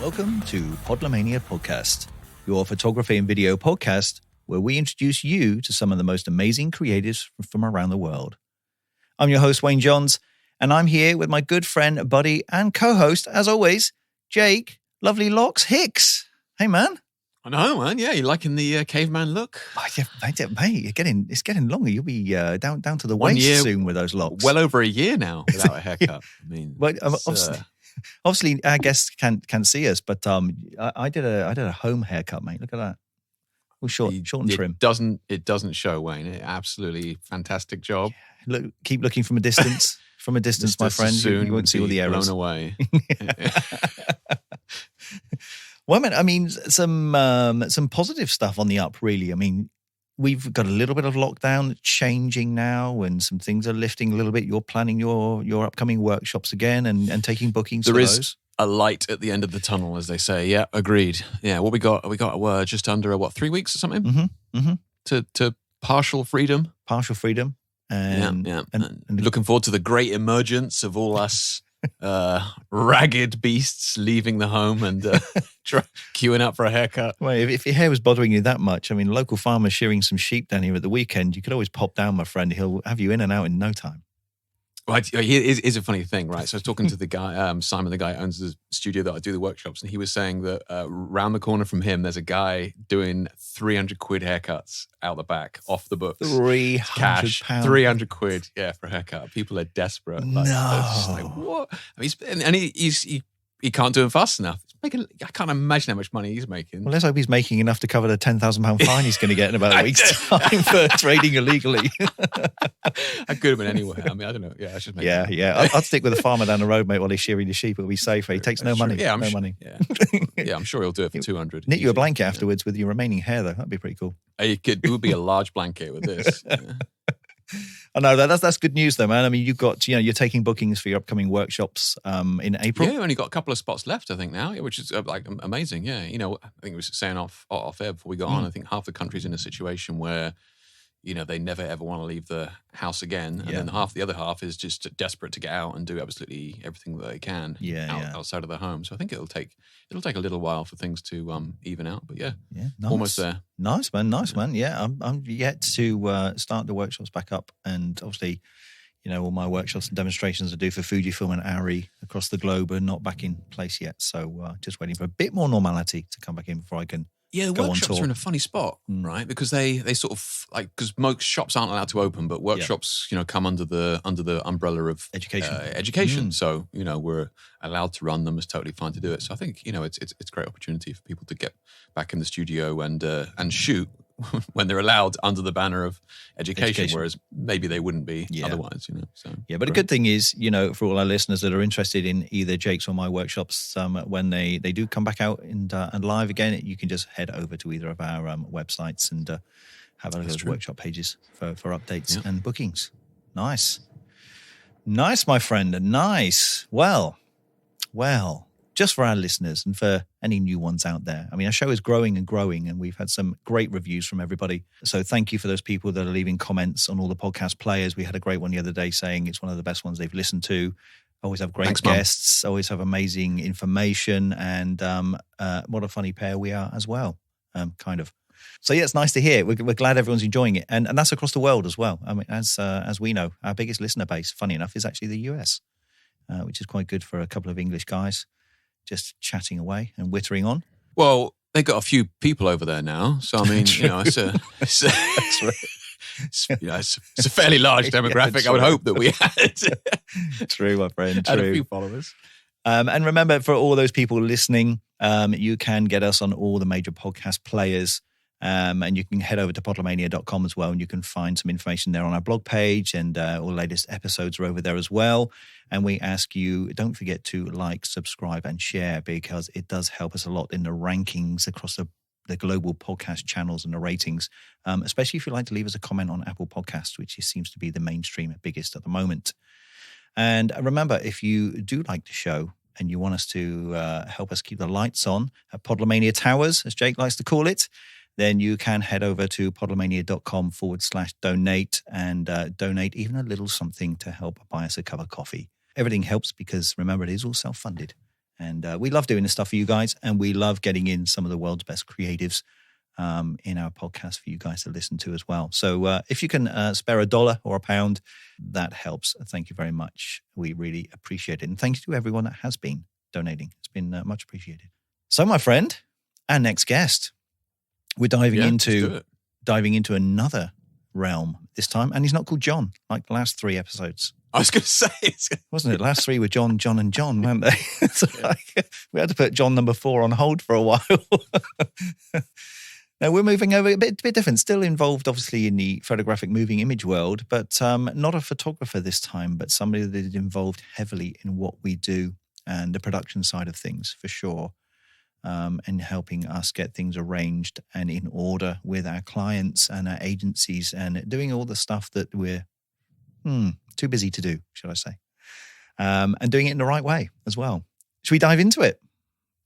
Welcome to Podlomania Podcast, your photography and video podcast where we introduce you to some of the most amazing creatives from around the world. I'm your host, Wayne Johns, and I'm here with my good friend, buddy, and co-host, as always, Jake Lovely Locks Hicks. Hey, man. I know, man. Yeah, you liking the caveman look? Oh, yeah, mate, it's getting longer. You'll be down to the waist soon with those locks. Well over a year now without a haircut. I mean, well, obviously, our guests can't see us, but I did a home haircut, mate. Look at that. Well, short and trim. It doesn't show, Wayne. Absolutely fantastic job. Yeah. Look, keep looking from a distance. From a distance, my friend. Soon you won't see all the errors. Blown away. Well, man, I mean, some positive stuff on the up, really. I mean, we've got a little bit of lockdown changing now, and some things are lifting a little bit. You're planning your upcoming workshops again and taking bookings for those. There is a light at the end of the tunnel, as they say. Yeah, agreed. Yeah, what we got just under 3 weeks or something to partial freedom. Partial freedom. And looking forward to the great emergence of all us ragged beasts leaving the home and queuing up for a haircut. Well, if your hair was bothering you that much, I mean, local farmer shearing some sheep down here at the weekend, you could always pop down, my friend. He'll have you in and out in no time. Well, here's a funny thing, right? So I was talking to the guy, Simon, the guy who owns the studio that I do the workshops, and he was saying that round the corner from him, there's a guy doing 300 quid haircuts out the back, off the books. 300 cash, pounds. 300 quid, yeah, for a haircut. People are desperate. Like, no. It's just like, what? I mean, he can't do it fast enough. I can't imagine how much money he's making. Well, let's hope he's making enough to cover the £10,000 fine he's going to get in about a week's time for trading illegally. I could have been anywhere. I mean, I don't know. Yeah, I should make it. Yeah. I'd stick with the farmer down the road, mate, while he's shearing the sheep. It'll be safer. He takes no money. Yeah, no money. Yeah, I'm sure he'll do it for 200. Knit you a blanket afterwards with your remaining hair, though. That'd be pretty cool. It would be a large blanket with this. Yeah. I know that's good news, though, man. I mean, you're taking bookings for your upcoming workshops in April. Yeah, only got a couple of spots left, I think now, which is like amazing. Yeah, I think we were saying off air before we got on. I think half the country's in a situation where they never ever want to leave the house again, and then the other half is just desperate to get out and do absolutely everything that they can outside of their home. So I think it'll take a little while for things to even out, but nice. Almost there. Nice man. Yeah, I'm yet to start the workshops back up, and obviously, all my workshops and demonstrations I do for Fujifilm and Arri across the globe are not back in place yet. So just waiting for a bit more normality to come back in before I can. Yeah, the workshops are in a funny spot, right? Because they sort of because most shops aren't allowed to open, but workshops, come under the umbrella of education. So we're allowed to run them. It's totally fine to do it. So I think it's a great opportunity for people to get back in the studio and shoot when they're allowed under the banner of education. Whereas maybe they wouldn't be otherwise. So but a good thing is, for all our listeners that are interested in either Jake's or my workshops, when they do come back out and live again, you can just head over to either of our websites and have a look at those workshop pages for updates and bookings. Nice, my friend. Nice. Well. Just for our listeners and for any new ones out there. I mean, our show is growing and growing, and we've had some great reviews from everybody. So thank you for those people that are leaving comments on all the podcast players. We had a great one the other day saying it's one of the best ones they've listened to. Always have great guests, always have amazing information, and what a funny pair we are as well, kind of. So yeah, it's nice to hear. We're glad everyone's enjoying it, and that's across the world as well. I mean, as we know, our biggest listener base, funny enough, is actually the US, which is quite good for a couple of English guys. Just chatting away and whittering on. Well, they got a few people over there now, so I mean, it's a fairly large demographic. I would hope that we had. True, my friend. Had a few followers. And remember, for all those people listening, you can get us on all the major podcast players. And you can head over to podlomania.com as well, and you can find some information there on our blog page, and all the latest episodes are over there as well. And we ask you, don't forget to like, subscribe, and share, because it does help us a lot in the rankings across the global podcast channels and the ratings, especially if you'd like to leave us a comment on Apple Podcasts, which seems to be the mainstream biggest at the moment. And remember, if you do like the show and you want us to help us keep the lights on at Podlomania Towers, as Jake likes to call it, then you can head over to podlomania.com/donate and donate even a little something to help buy us a cup of coffee. Everything helps because, remember, it is all self-funded. And we love doing this stuff for you guys, and we love getting in some of the world's best creatives in our podcast for you guys to listen to as well. So if you can spare $1 or £1, that helps. Thank you very much. We really appreciate it. And thank you to everyone that has been donating. It's been much appreciated. So, my friend, our next guest, we're diving into another realm this time, and he's not called John like the last 3 episodes. I was going to say, wasn't it? The last 3 were John, and John, weren't they? So we had to put John number 4 on hold for a while. Now we're moving over a bit different. Still involved, obviously, in the photographic moving image world, but not a photographer this time, but somebody that is involved heavily in what we do and the production side of things for sure. And helping us get things arranged and in order with our clients and our agencies and doing all the stuff that we're too busy to do, should I say, and doing it in the right way as well. Should we dive into it?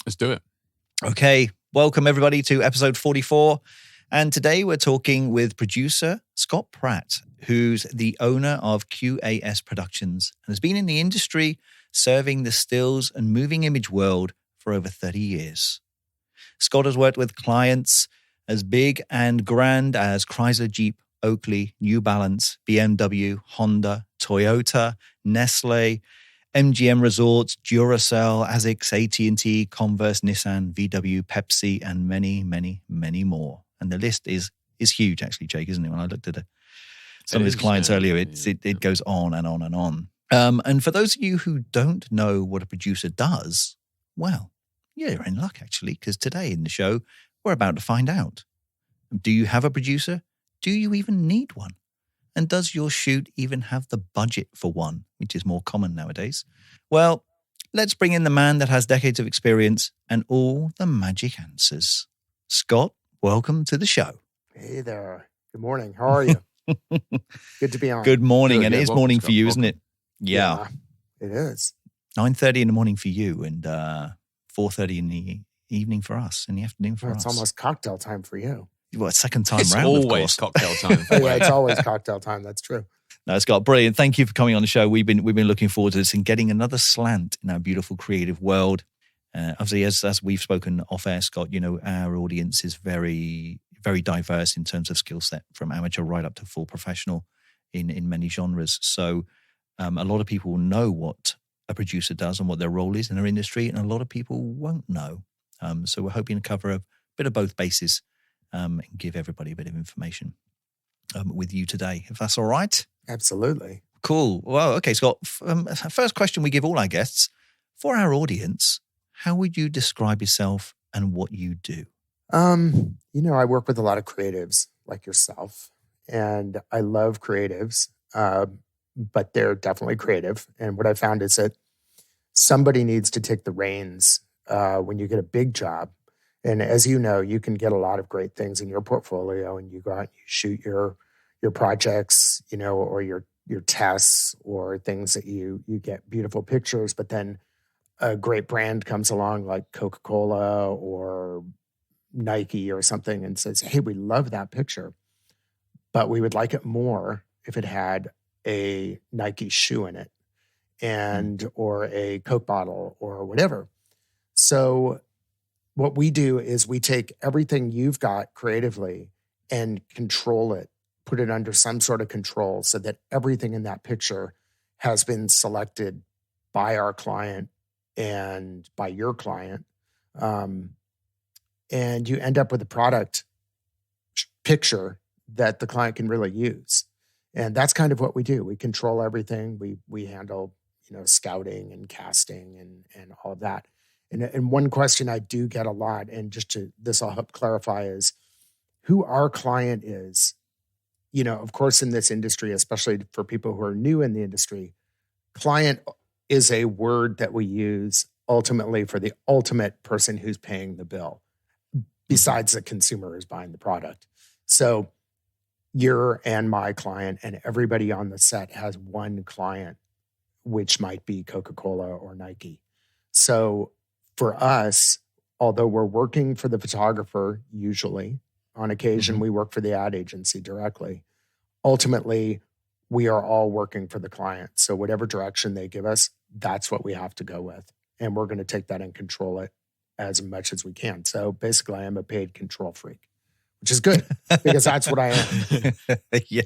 Let's do it. Okay. Welcome, everybody, to episode 44. And today we're talking with producer Scott Pratt, who's the owner of Q.A.S Productions and has been in the industry serving the stills and moving image world for over 30 years. Scott has worked with clients as big and grand as Chrysler Jeep, Oakley, New Balance, BMW, Honda, Toyota, Nestle, MGM Resorts, Duracell, Asics, AT&T, Converse, Nissan, VW, Pepsi, and many, many, many more. And the list is huge, actually, Jake, isn't it? When I looked at some of his clients earlier, it goes on and on and on. And for those of you who don't know what a producer does, well, you're in luck, actually, because today in the show, we're about to find out. Do you have a producer? Do you even need one? And does your shoot even have the budget for one, which is more common nowadays? Well, let's bring in the man that has decades of experience and all the magic answers. Scott, welcome to the show. Hey there. Good morning. How are you? Good to be on. Good morning. Good, and it is morning Scott, for you, isn't it? Yeah. It is. 9:30 in the morning for you and 4:30 in the evening for us, in the afternoon for us. It's almost cocktail time for you. Well, second time it's round, always cocktail time. Yeah, it's always cocktail time. That's true. No, Scott, brilliant. Thank you for coming on the show. We've been looking forward to this and getting another slant in our beautiful creative world. Obviously, as we've spoken off air, Scott, you know, our audience is very, very diverse in terms of skill set, from amateur right up to full professional in many genres. So a lot of people know what a producer does and what their role is in our industry, and a lot of people won't know. So we're hoping to cover a bit of both bases and give everybody a bit of information with you today, if that's all right. Absolutely. Cool. Well, okay, Scott, first question we give all our guests. For our audience, how would you describe yourself and what you do? You know, I work with a lot of creatives like yourself, and I love creatives, but they're definitely creative. And what I found is that somebody needs to take the reins when you get a big job. And as you know, you can get a lot of great things in your portfolio, and you go out and you shoot your projects, you know, or your tests, or things that you get beautiful pictures. But then a great brand comes along like Coca-Cola or Nike or something and says, hey, we love that picture, but we would like it more if it had a Nike shoe in it and or a Coke bottle or whatever. So what we do is we take everything you've got creatively and control it, put it under some sort of control so that everything in that picture has been selected by our client and by your client. And you end up with a product picture that the client can really use. And that's kind of what we do. We control everything. We handle, you know, scouting and casting and all of that. And one question I do get a lot, and this will help clarify, is who our client is. You know, of course, in this industry, especially for people who are new in the industry, client is a word that we use ultimately for the ultimate person who's paying the bill, besides the consumer who's buying the product. So your and my client and everybody on the set has one client, which might be Coca-Cola or Nike. So for us, although we're working for the photographer, usually, on occasion, we work for the ad agency directly. Ultimately, we are all working for the client. So whatever direction they give us, that's what we have to go with. and we're going to take that and control it as much as we can. So basically, I am a paid control freak, which is good because that's what I am. Yeah,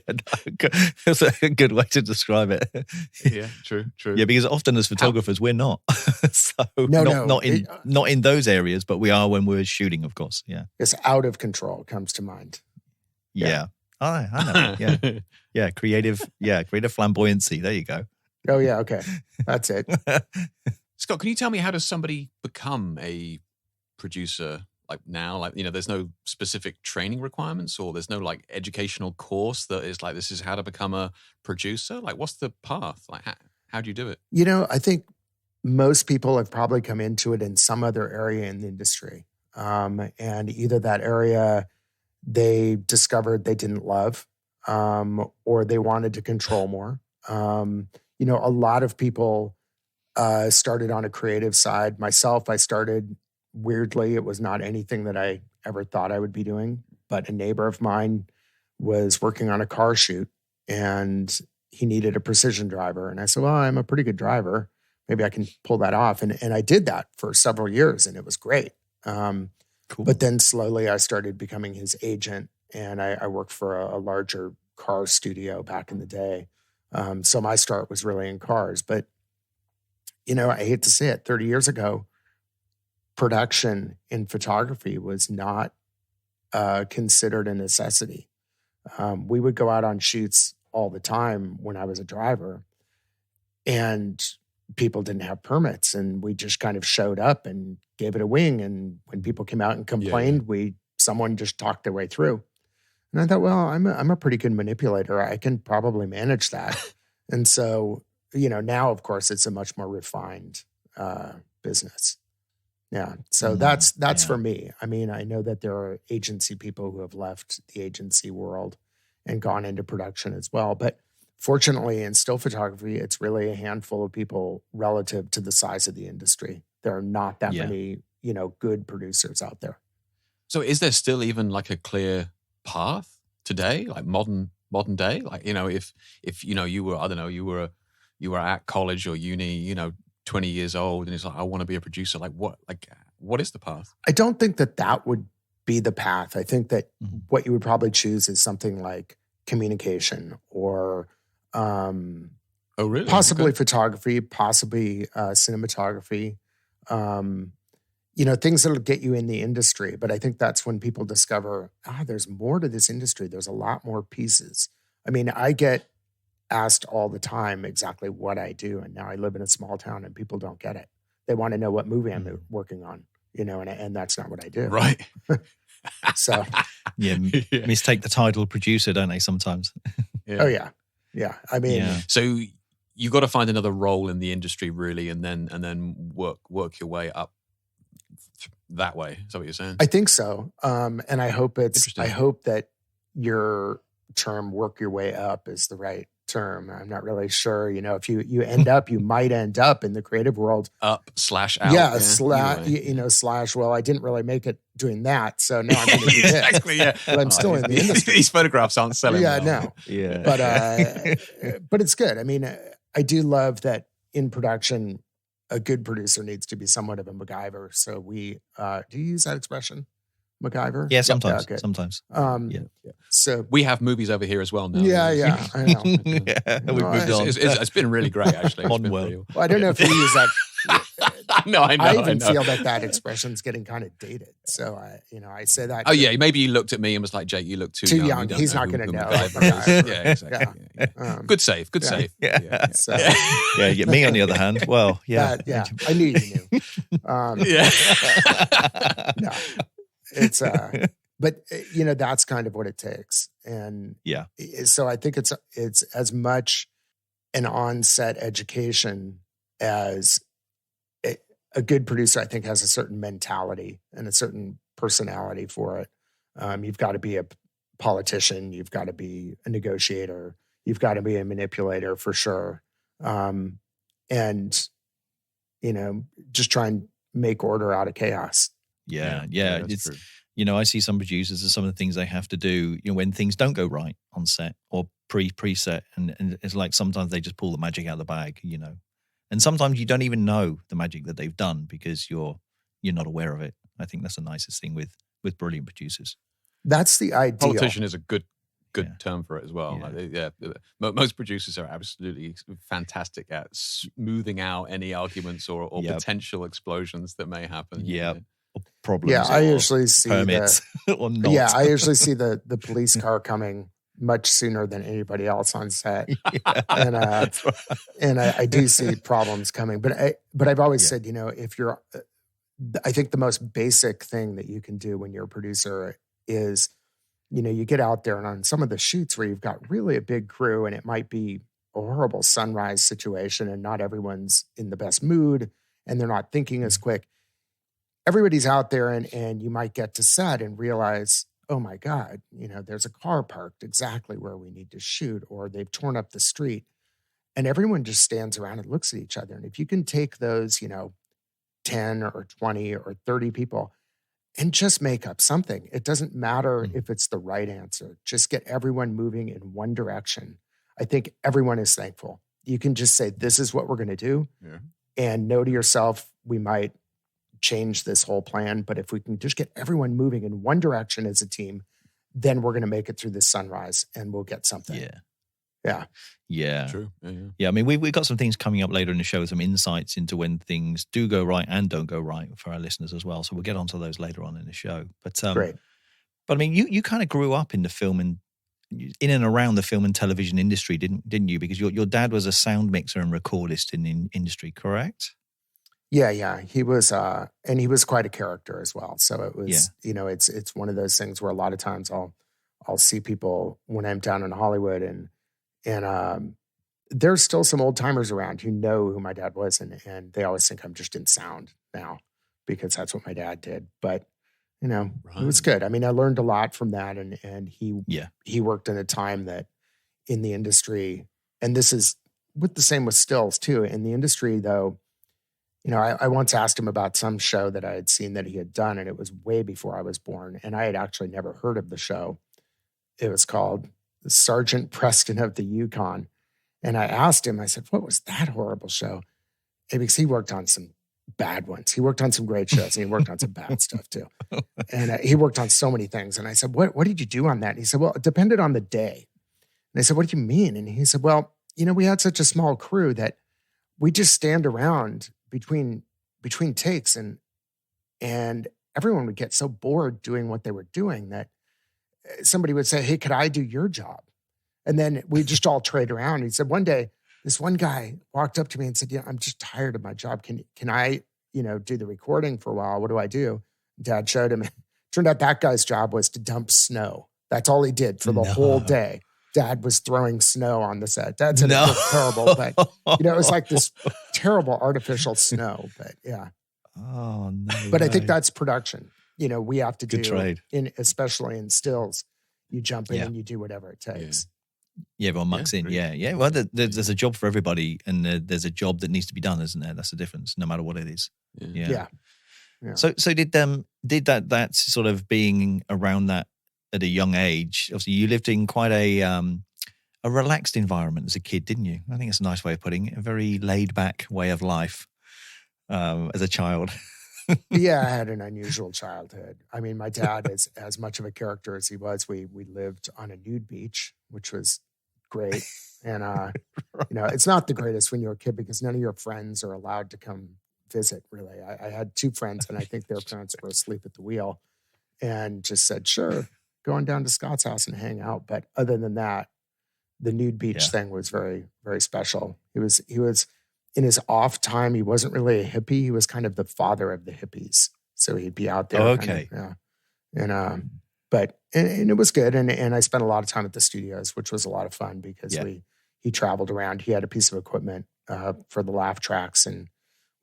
that's a good way to describe it. Yeah, true. Yeah, because often as photographers, we're not. So not in those areas, but we are when we're shooting, of course. Yeah, it's out of control comes to mind. Yeah. I know. Yeah, yeah, creative flamboyancy. There you go. Oh yeah, okay, that's it. Scott, can you tell me, how does somebody become a producer? Like now, like, you know, there's no specific training requirements, or there's no like educational course that is like, this is how to become a producer. Like, what's the path? Like, how do you do it? You know, I think most people have probably come into it in some other area in the industry. And either that area they discovered they didn't love, or they wanted to control more. You know, a lot of people started on a creative side. Myself, I started weirdly. It was not anything that I ever thought I would be doing, but a neighbor of mine was working on a car shoot and he needed a precision driver. And I said, well, I'm a pretty good driver. Maybe I can pull that off. And I did that for several years and it was great. Cool. But then slowly I started becoming his agent and I worked for a larger car studio back in the day. So my start was really in cars. But, you know, I hate to say it, 30 years ago, production in photography was not considered a necessity. We would go out on shoots all the time when I was a driver and people didn't have permits and we just kind of showed up and gave it a wing. And when people came out and complained, someone just talked their way through. And I thought, well, I'm a pretty good manipulator. I can probably manage that. And so, you know, now of course it's a much more refined business. Yeah. So that's for me. I mean, I know that there are agency people who have left the agency world and gone into production as well. But fortunately, in still photography, it's really a handful of people relative to the size of the industry. There are not that many, you know, good producers out there. So is there still even like a clear path today, like modern day? Like, you know, if you know, you were, I don't know, you were at college or uni, you know, 20 years old and it's like, I want to be a producer. Like what is the path? I don't think that would be the path. I think that what you would probably choose is something like communication or possibly photography, possibly cinematography, you know, things that'll get you in the industry. But I think that's when people discover, there's more to this industry. There's a lot more pieces. I mean, I get asked all the time exactly what I do. And now I live in a small town and people don't get it. They want to know what movie I'm working on, you know, and that's not what I do. Right. So mistake the title producer, don't they, sometimes? Oh yeah. Yeah. I mean, so you got to find another role in the industry really, and then work your way up that way. Is that what you're saying? I think so. And I hope that your term "work your way up" is the right term. I'm not really sure. You know, if you end up, you might end up in the creative world up/out. Yeah, you know, well, I didn't really make it doing that, so now I'm going to do this. Exactly. Yeah, but I'm still in the industry. These photographs aren't selling. Yeah, well. no. Yeah, but it's good. I mean, I do love that in production, a good producer needs to be somewhat of a MacGyver. So we do you use that expression? MacGyver? Yeah, sometimes. Sometimes. So we have movies over here as well now. Yeah, I know. We've moved on. It's been really great, actually. Well, I don't know if you use that. I even know. feel that expression's getting kind of dated. So I say that. Oh yeah, maybe you looked at me and was like, "Jake, you look too young." He's not going to know. Yeah, exactly. Yeah. Good save. Yeah. So, me on the other hand. Well, yeah. I knew you knew. No. It's but you know, that's kind of what it takes. And so I think it's as much an on-set education as a good producer, I think, has a certain mentality and a certain personality for it. You've got to be a politician, you've got to be a negotiator, you've got to be a manipulator for sure. And you know, just try and make order out of chaos. Yeah. It's true. You know, I see some producers and some of the things they have to do, you know, when things don't go right on set or preset, and it's like sometimes they just pull the magic out of the bag, you know, And sometimes you don't even know the magic that they've done because you're not aware of it. I think that's the nicest thing with brilliant producers. That's the ideal. Politician is a good term for it as well. Most producers are absolutely fantastic at smoothing out any arguments or potential explosions that may happen. Yeah. Problems. Yeah, I usually see permits or not. Yeah, I usually see the police car coming much sooner than anybody else on set. And I do see problems coming. But I've always said, if you're I think the most basic thing that you can do when you're a producer is, you get out there and on some of the shoots where you've got really a big crew and it might be a horrible sunrise situation and not everyone's in the best mood and they're not thinking as quick. Everybody's out there and you might get to set and realize, oh my God, there's a car parked exactly where we need to shoot, or they've torn up the street. And everyone just stands around and looks at each other. And if you can take those, 10 or 20 or 30 people and just make up something. It doesn't matter if it's the right answer. Just get everyone moving in one direction. I think everyone is thankful. You can just say, this is what we're going to do. Yeah. And know to yourself, we might change this whole plan. But if we can just get everyone moving in one direction as a team, then we're going to make it through this sunrise and we'll get something. Yeah. True. Yeah. I mean, we've got some things coming up later in the show, some insights into when things do go right and don't go right for our listeners as well. So we'll get onto those later on in the show. But great. But I mean, you kind of grew up in the film and in and around the film and television industry, didn't you? Because your dad was a sound mixer and recordist in the industry, correct? Yeah. He was, and he was quite a character as well. So it was, it's one of those things where a lot of times I'll see people when I'm down in Hollywood and there's still some old timers around who know who my dad was, and they always think I'm just in sound now because that's what my dad did. But It was good. I mean, I learned a lot from that, and he worked in a time that in the industry, and this is with the same with stills too. In the industry, though, I once asked him about some show that I had seen that he had done, and it was way before I was born, and I had actually never heard of the show. It was called Sergeant Preston of the Yukon. And I asked him, I said, what was that horrible show? And because he worked on some bad ones. He worked on some great shows and he worked on some bad stuff too. And he worked on so many things. And I said, what did you do on that? And he said, well, it depended on the day. And I said, what do you mean? And he said, well, we had such a small crew that we just stand around between takes and everyone would get so bored doing what they were doing that somebody would say, hey, could I do your job? And then we just all trade around. He said one day, this one guy walked up to me and said, I'm just tired of my job. Can I, do the recording for a while? What do I do? Dad showed him. Turned out that guy's job was to dump snow. That's all he did for the whole day. Dad was throwing snow on the set. Dad said it was terrible, but it was like this terrible artificial snow. But yeah. Oh no. But I think that's production. We have to Good do trade. Especially in stills, you jump in and you do whatever it takes. Yeah, everyone mucks in. Yeah. Well, there's a job for everybody, and there's a job that needs to be done, isn't there? That's the difference, no matter what it is. Yeah. So did that sort of being around that at a young age? Obviously, you lived in quite a relaxed environment as a kid, didn't you? I think it's a nice way of putting it. A very laid back way of life as a child. Yeah, I had an unusual childhood. I mean, my dad is as much of a character as he was. We lived on a nude beach, which was great. And, it's not the greatest when you're a kid because none of your friends are allowed to come visit, really. I had two friends, and I think their parents were asleep at the wheel and just said, sure, going down to Scott's house and hang out. But other than that, the nude beach thing was very, very special. He was in his off time, he wasn't really a hippie. He was kind of the father of the hippies. So he'd be out there. Okay. And it was good. And I spent a lot of time at the studios, which was a lot of fun because he traveled around. He had a piece of equipment for the laugh tracks, and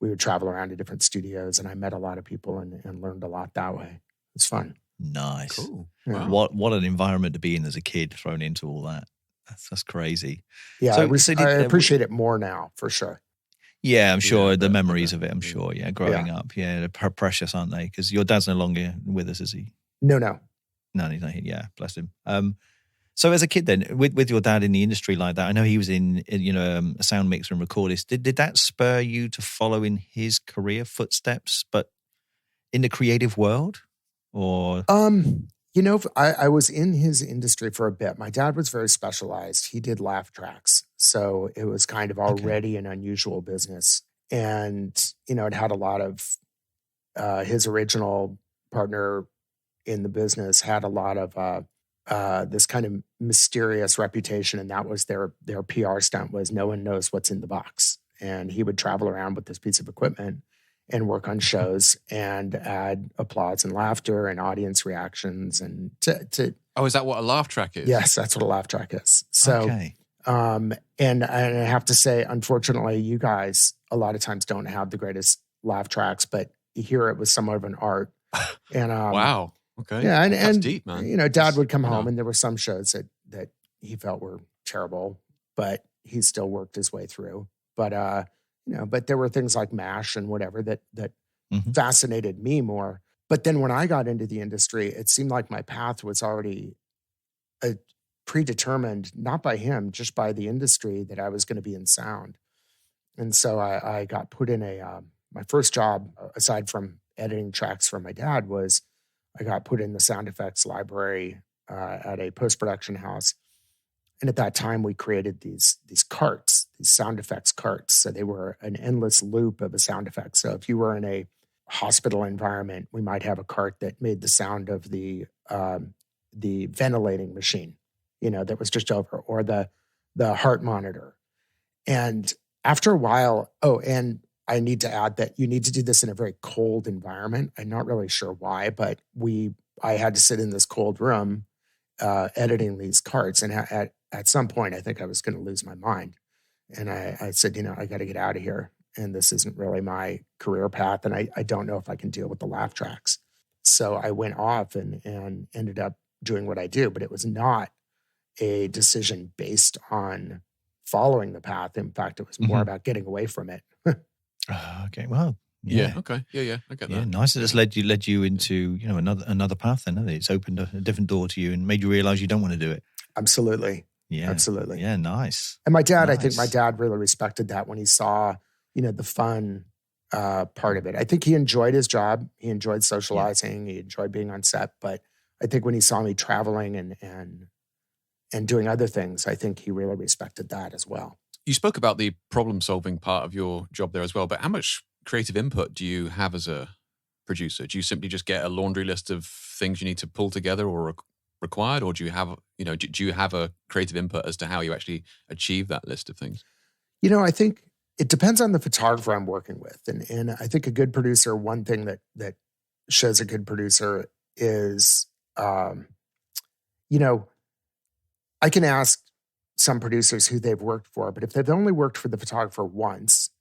we would travel around to different studios, and I met a lot of people and learned a lot that way. It was fun. Nice. Cool. Yeah. Wow. What an environment to be in as a kid, thrown into all that. That's crazy. Yeah, I appreciate it more now, for sure. Yeah, I'm sure the memories of it. I'm sure. Yeah, growing up. Yeah, they're precious, aren't they? Because your dad's no longer with us, is he? No. No, he's not here. Yeah, bless him. So as a kid then, with your dad in the industry like that, I know he was in a sound mixer and recordist. Did that spur you to follow in his career footsteps, but in the creative world? Or I was in his industry for a bit. My dad was very specialized. He did laugh tracks. So it was kind of already an unusual business. And, it had a lot of his original partner in the business had a lot of this kind of mysterious reputation, and that was their PR stunt was no one knows what's in the box. And he would travel around with this piece of equipment and work on shows and add applause and laughter and audience reactions and to Oh, is that what a laugh track is? Yes, that's what a laugh track is. So and I have to say, unfortunately, you guys a lot of times don't have the greatest laugh tracks, but here it was somewhat of an art. And wow. Okay. Yeah, and deep, man. Dad would come home, and there were some shows that he felt were terrible, but he still worked his way through. But but there were things like MASH and whatever that fascinated me more. But then when I got into the industry, it seemed like my path was already predetermined, not by him, just by the industry, that I was going to be in sound. And so I got put in my first job, aside from editing tracks for my dad, was I got put in the sound effects library at a post-production house. And at that time, we created these carts, these sound effects carts. So they were an endless loop of a sound effect. So if you were in a hospital environment, we might have a cart that made the sound of the ventilating machine, that was just over, or the heart monitor. And after a while, and I need to add that you need to do this in a very cold environment. I'm not really sure why, but I had to sit in this cold room editing these carts. And at some point, I think I was going to lose my mind. And I said, I got to get out of here. And this isn't really my career path. And I don't know if I can deal with the laugh tracks. So I went off and ended up doing what I do. But it was not a decision based on following the path. In fact, it was more about getting away from it. Okay. Well, yeah. Okay. Yeah. I get that. Yeah. Nice. It just led you into another path. Then it's opened a different door to you and made you realize you don't want to do it. Absolutely. Yeah. Absolutely. Yeah. Nice. And my dad, I think my dad really respected that when he saw the fun part of it. I think he enjoyed his job. He enjoyed socializing. He enjoyed being on set. But I think when he saw me traveling and doing other things, I think he really respected that as well. You spoke about the problem-solving part of your job there as well, but how much creative input do you have as a producer? Do you simply just get a laundry list of things you need to pull together or required, or do you have a creative input as to how you actually achieve that list of things? I think it depends on the photographer I'm working with, and I think a good producer, one thing that shows a good producer is, I can ask some producers who they've worked for, but if they've only worked for the photographer once,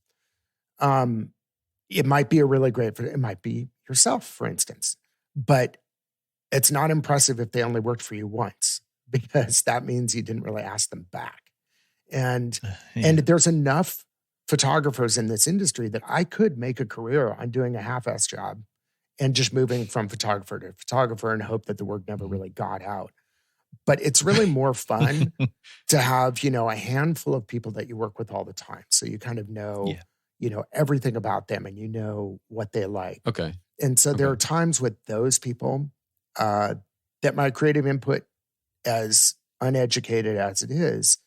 it might be a really great, it might be yourself, for instance, but it's not impressive if they only worked for you once, because that means you didn't really ask them back. And there's enough photographers in this industry that I could make a career on doing a half-ass job and just moving from photographer to photographer and hope that the work never really got out. But it's really more fun to have, a handful of people that you work with all the time. So you kind of know, everything about them and you know what they like. Okay. And so there are times with those people that my creative input, as uneducated as it is,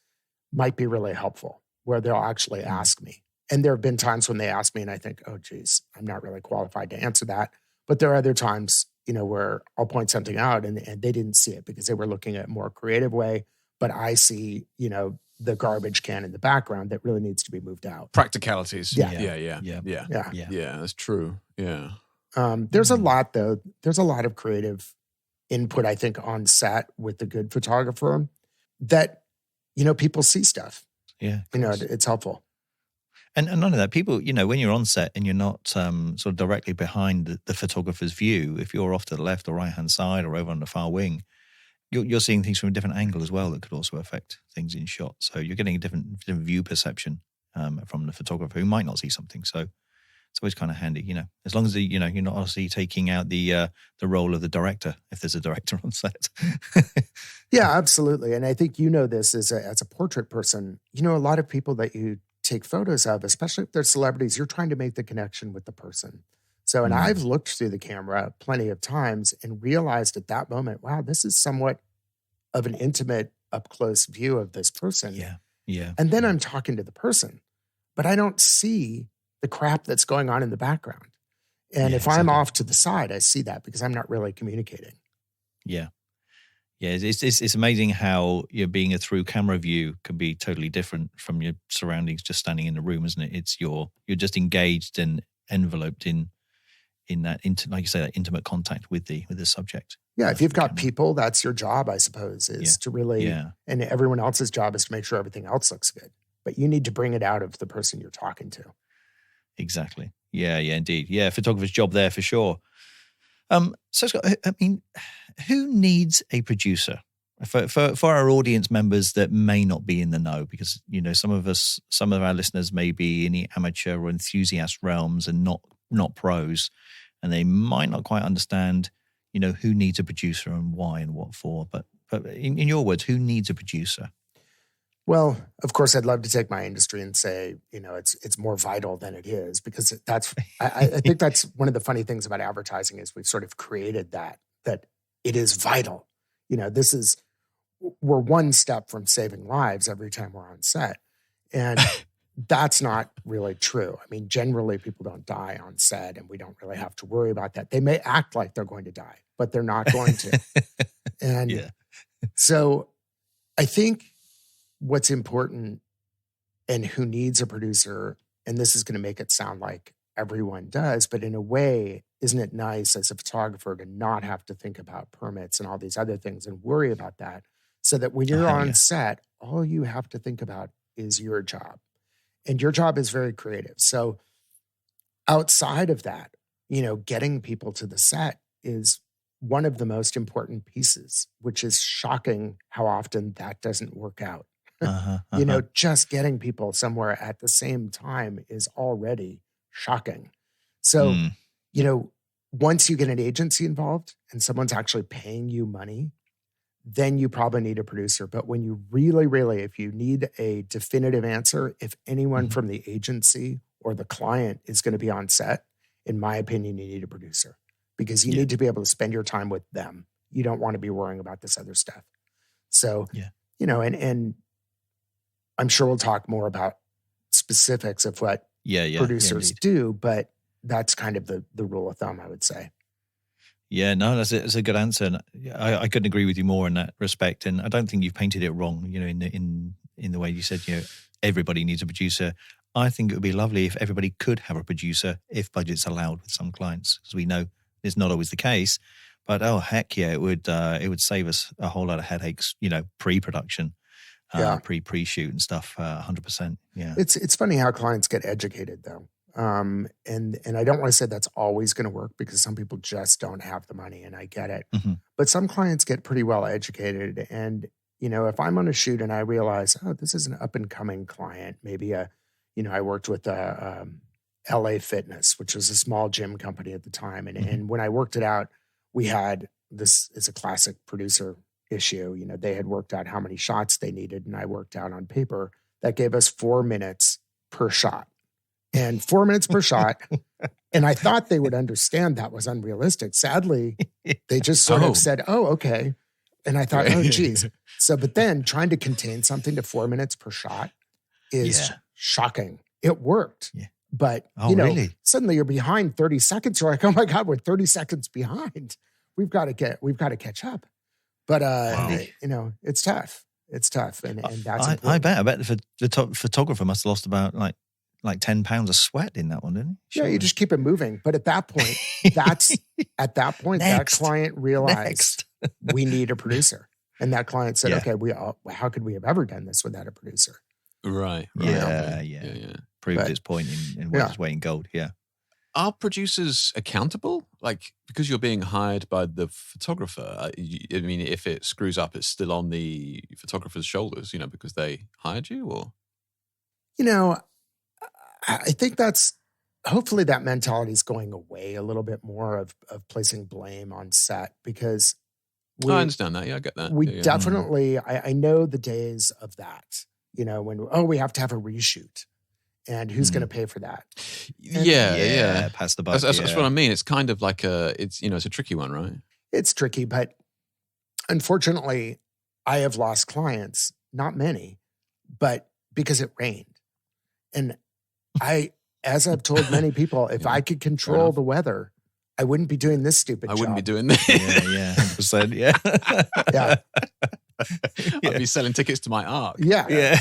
might be really helpful, where they'll actually ask me. And there have been times when they ask me and I think, oh, geez, I'm not really qualified to answer that. But there are other times, where I'll point something out and they didn't see it because they were looking at a more creative way. But I see, the garbage can in the background that really needs to be moved out. Practicalities. Yeah. Yeah, that's true. Yeah. There's a lot, though. There's a lot of creative input, I think, on set with the good photographer that, people see stuff. Yeah. It's helpful. And none of that. People, when you're on set and you're not sort of directly behind the photographer's view, if you're off to the left or right-hand side or over on the far wing, you're seeing things from a different angle as well that could also affect things in shot. So you're getting a different view perception from the photographer who might not see something. So it's always kind of handy, as long as you're not obviously taking out the role of the director if there's a director on set. Yeah, absolutely. And I think this as a portrait person. A lot of people that you take photos of, especially if they're celebrities, you're trying to make the connection with the person. So, and I've looked through the camera plenty of times and realized at that moment, wow, this is somewhat of an intimate, up close view of this person. Yeah, yeah. And then I'm talking to the person, but I don't see the crap that's going on in the background. And if I'm off to the side, I see that because I'm not really communicating. Yeah. Yeah, it's amazing how being a through camera view can be totally different from your surroundings just standing in the room, isn't it? It's you're just engaged and enveloped in that, like you say, that intimate contact with the subject. Yeah, if you've got people, that's your job, I suppose, is to really, and everyone else's job is to make sure everything else looks good. But you need to bring it out of the person you're talking to. Exactly. Yeah, indeed. Yeah, photographer's job there for sure. So Scott, I mean, who needs a producer for our audience members that may not be in the know? Because some of our listeners may be in the amateur or enthusiast realms and not pros, and they might not quite understand, who needs a producer and why and what for. But in your words, who needs a producer? Well, of course, I'd love to take my industry and say, it's more vital than it is, because I think that's one of the funny things about advertising is we've sort of created that it is vital. We're one step from saving lives every time we're on set. And that's not really true. I mean, generally people don't die on set and we don't really have to worry about that. They may act like they're going to die, but they're not going to. And so I think what's important and who needs a producer, and this is going to make it sound like everyone does, but in a way, isn't it nice as a photographer to not have to think about permits and all these other things and worry about that, so that when you're on set, all you have to think about is your job. And your job is very creative. So outside of that, getting people to the set is one of the most important pieces, which is shocking how often that doesn't work out. Just getting people somewhere at the same time is already shocking. So, once you get an agency involved and someone's actually paying you money, then you probably need a producer. But when you really, if you need a definitive answer, if anyone from the agency or the client is going to be on set, in my opinion, you need a producer, because you need to be able to spend your time with them. You don't want to be worrying about this other stuff. So, and I'm sure we'll talk more about specifics of what producers do, but that's kind of the rule of thumb, I would say. Yeah, no, that's a good answer. And I couldn't agree with you more in that respect. And I don't think you've painted it wrong, in the way you said, everybody needs a producer. I think it would be lovely if everybody could have a producer if budget's allowed with some clients, because we know it's not always the case. But heck yeah, it would save us a whole lot of headaches, pre-production. Pre-shoot and stuff, 100%. Yeah. It's funny how clients get educated though. And I don't want to say that's always going to work, because some people just don't have the money, and I get it. But some clients get pretty well educated. And, if I'm on a shoot and I realize, this is an up and coming client, maybe I worked with LA Fitness, which was a small gym company at the time. And when I worked it out, we had, this is a classic producer issue. They had worked out how many shots they needed, and I worked out on paper that gave us 4 minutes per shot, and 4 minutes per shot. And I thought they would understand that was unrealistic. Sadly, they just sort of said, "Oh, okay." And I thought, "Oh, geez." So, but then trying to contain something to 4 minutes per shot is shocking. It worked. Yeah. But, really? Suddenly you're behind 30 seconds. You're like, "Oh my God, we're 30 seconds behind. We've got to catch up." But, it's tough. It's tough. And that's important. I bet the photographer must have lost about like 10 pounds of sweat in that one, didn't he? Sure. Yeah, you just keep it moving. But at that point, that client realized we need a producer. And that client said, okay, how could we have ever done this without a producer? Right. Yeah. Proved its point in what its weight in gold. Yeah. Are producers accountable? Like, because you're being hired by the photographer, I mean, if it screws up, it's still on the photographer's shoulders, because they hired you, or? I think that's hopefully that mentality is going away a little bit more of placing blame on set, because I understand that. Yeah, I get that. We yeah. definitely, I know the days of that, when, we have to have a reshoot, and who's going to pay for that? And yeah. Pass the buck. That's what I mean. It's kind of like it's a tricky one, right? It's tricky, but unfortunately, I have lost clients, not many, but because it rained. And as I've told many people, if I could control the weather, I wouldn't be doing this stupid job. I wouldn't be doing this. Yeah, 100%. Yeah. Yeah. I'd be selling tickets to my ARC. Yeah.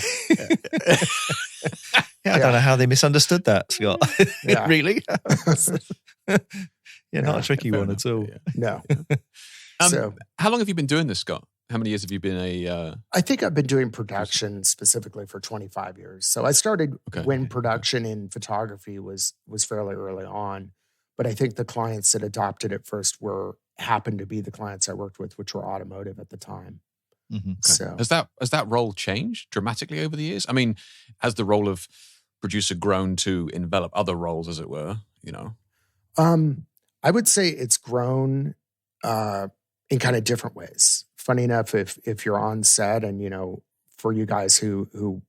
I don't know how they misunderstood that, Scott. Yeah. Really? Not a tricky one at all. No. So, how long have you been doing this, Scott? How many years have you been I think I've been doing production specifically for 25 years. So I started when production in photography was fairly early on. But I think the clients that adopted it first happened to be the clients I worked with, which were automotive at the time. Mm-hmm. So has that role changed dramatically over the years? I mean, has the role of producer grown to envelop other roles, as it were? I would say it's grown in kind of different ways. Funny enough, if you're on set and for you guys who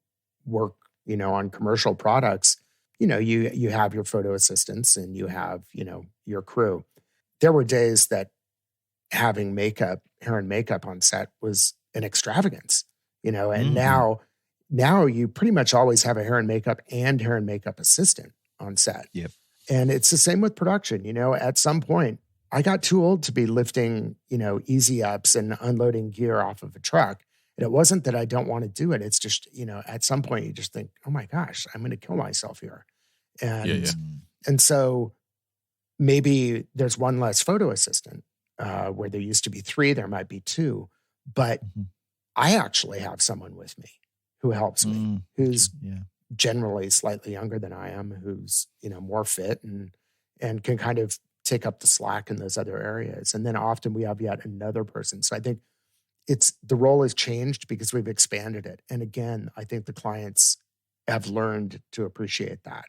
work on commercial products, you have your photo assistants and you have your crew. There were days that having hair and makeup on set was an extravagance, and now you pretty much always have a hair and makeup assistant on set. Yep. And it's the same with production. At some point I got too old to be lifting, easy ups and unloading gear off of a truck. And it wasn't that I don't want to do it. It's just, at some point you just think, oh my gosh, I'm going to kill myself here. And so maybe there's one less photo assistant where there used to be 3, there might be 2, but I actually have someone with me who helps me, who's generally slightly younger than I am, who's, more fit and can kind of take up the slack in those other areas. And then often we have yet another person. So I think the role has changed because we've expanded it. And again, I think the clients have learned to appreciate that.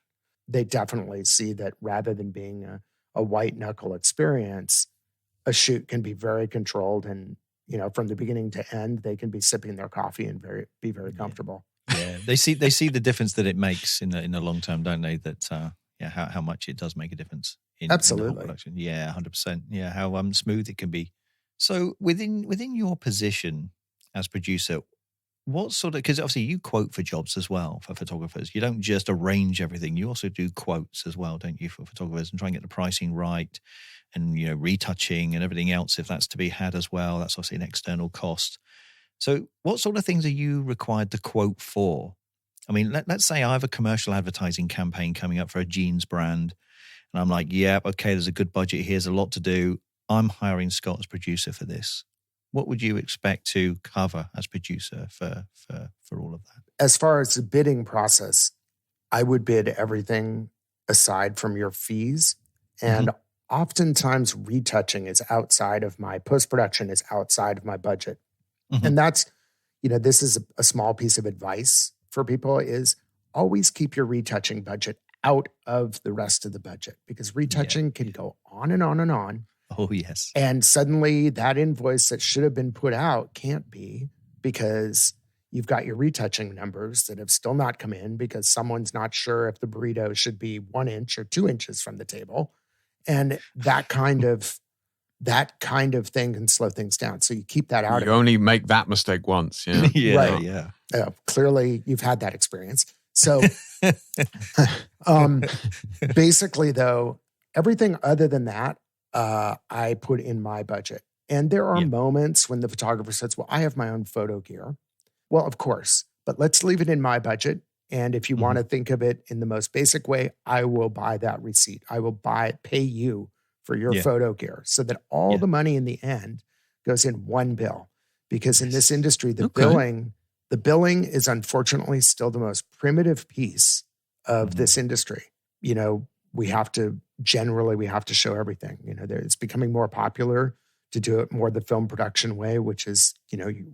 They definitely see that rather than being a white knuckle experience, a shoot can be very controlled, and from the beginning to end, they can be sipping their coffee and be very comfortable. Yeah, they see the difference that it makes in the long term, don't they? That how much it does make a difference in absolutely the whole production. Yeah, 100%. Yeah, how smooth it can be. So within your position as producer, what sort of, because obviously you quote for jobs as well for photographers. You don't just arrange everything. You also do quotes as well, don't you, for photographers, and try and get the pricing right, and retouching and everything else if that's to be had as well. That's obviously an external cost. So what sort of things are you required to quote for? I mean, let's say I have a commercial advertising campaign coming up for a jeans brand, and I'm like, yeah, okay, there's a good budget. Here's a lot to do. I'm hiring Scott as producer for this. What would you expect to cover as producer for all of that? As far as the bidding process, I would bid everything aside from your fees. And oftentimes retouching is outside of my post-production, is outside of my budget. And that's, this is a small piece of advice for people, is always keep your retouching budget out of the rest of the budget, because retouching can go on and on and on. Oh, yes. And suddenly that invoice that should have been put out can't be, because you've got your retouching numbers that have still not come in because someone's not sure if the burrito should be 1 inch or 2 inches from the table. And that kind of thing can slow things down. So you keep that out. You only make that mistake once. Yeah. Right. Yeah. Clearly you've had that experience. So basically though, everything other than that, I put in my budget. And there are moments when the photographer says, well, I have my own photo gear. Well, of course, but let's leave it in my budget. And if you want to think of it in the most basic way, I will buy that receipt. I will pay you for your photo gear, so that all the money in the end goes in one bill. Because in this industry, the billing is unfortunately still the most primitive piece of this industry. We have to show everything. It's becoming more popular to do it more the film production way, which is,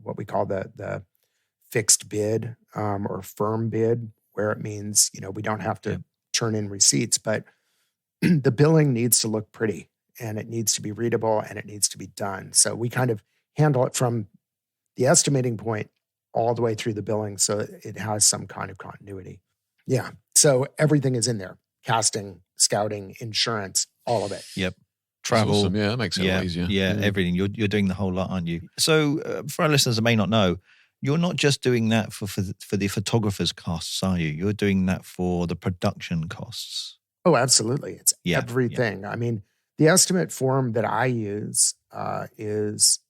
what we call the fixed bid or firm bid, where it means, we don't have to turn in receipts. But the billing needs to look pretty and it needs to be readable and it needs to be done. So we kind of handle it from the estimating point all the way through the billing so it has some kind of continuity. Yeah. So everything is in there. Casting, scouting, insurance, all of it. Yep. Travel. Awesome. Yeah, that makes it a lot easier. Yeah, everything. You're doing the whole lot, aren't you? So for our listeners that may not know, you're not just doing that for the photographer's costs, are you? You're doing that for the production costs. Oh, absolutely. It's everything. Yeah. I mean, the estimate form that I use is,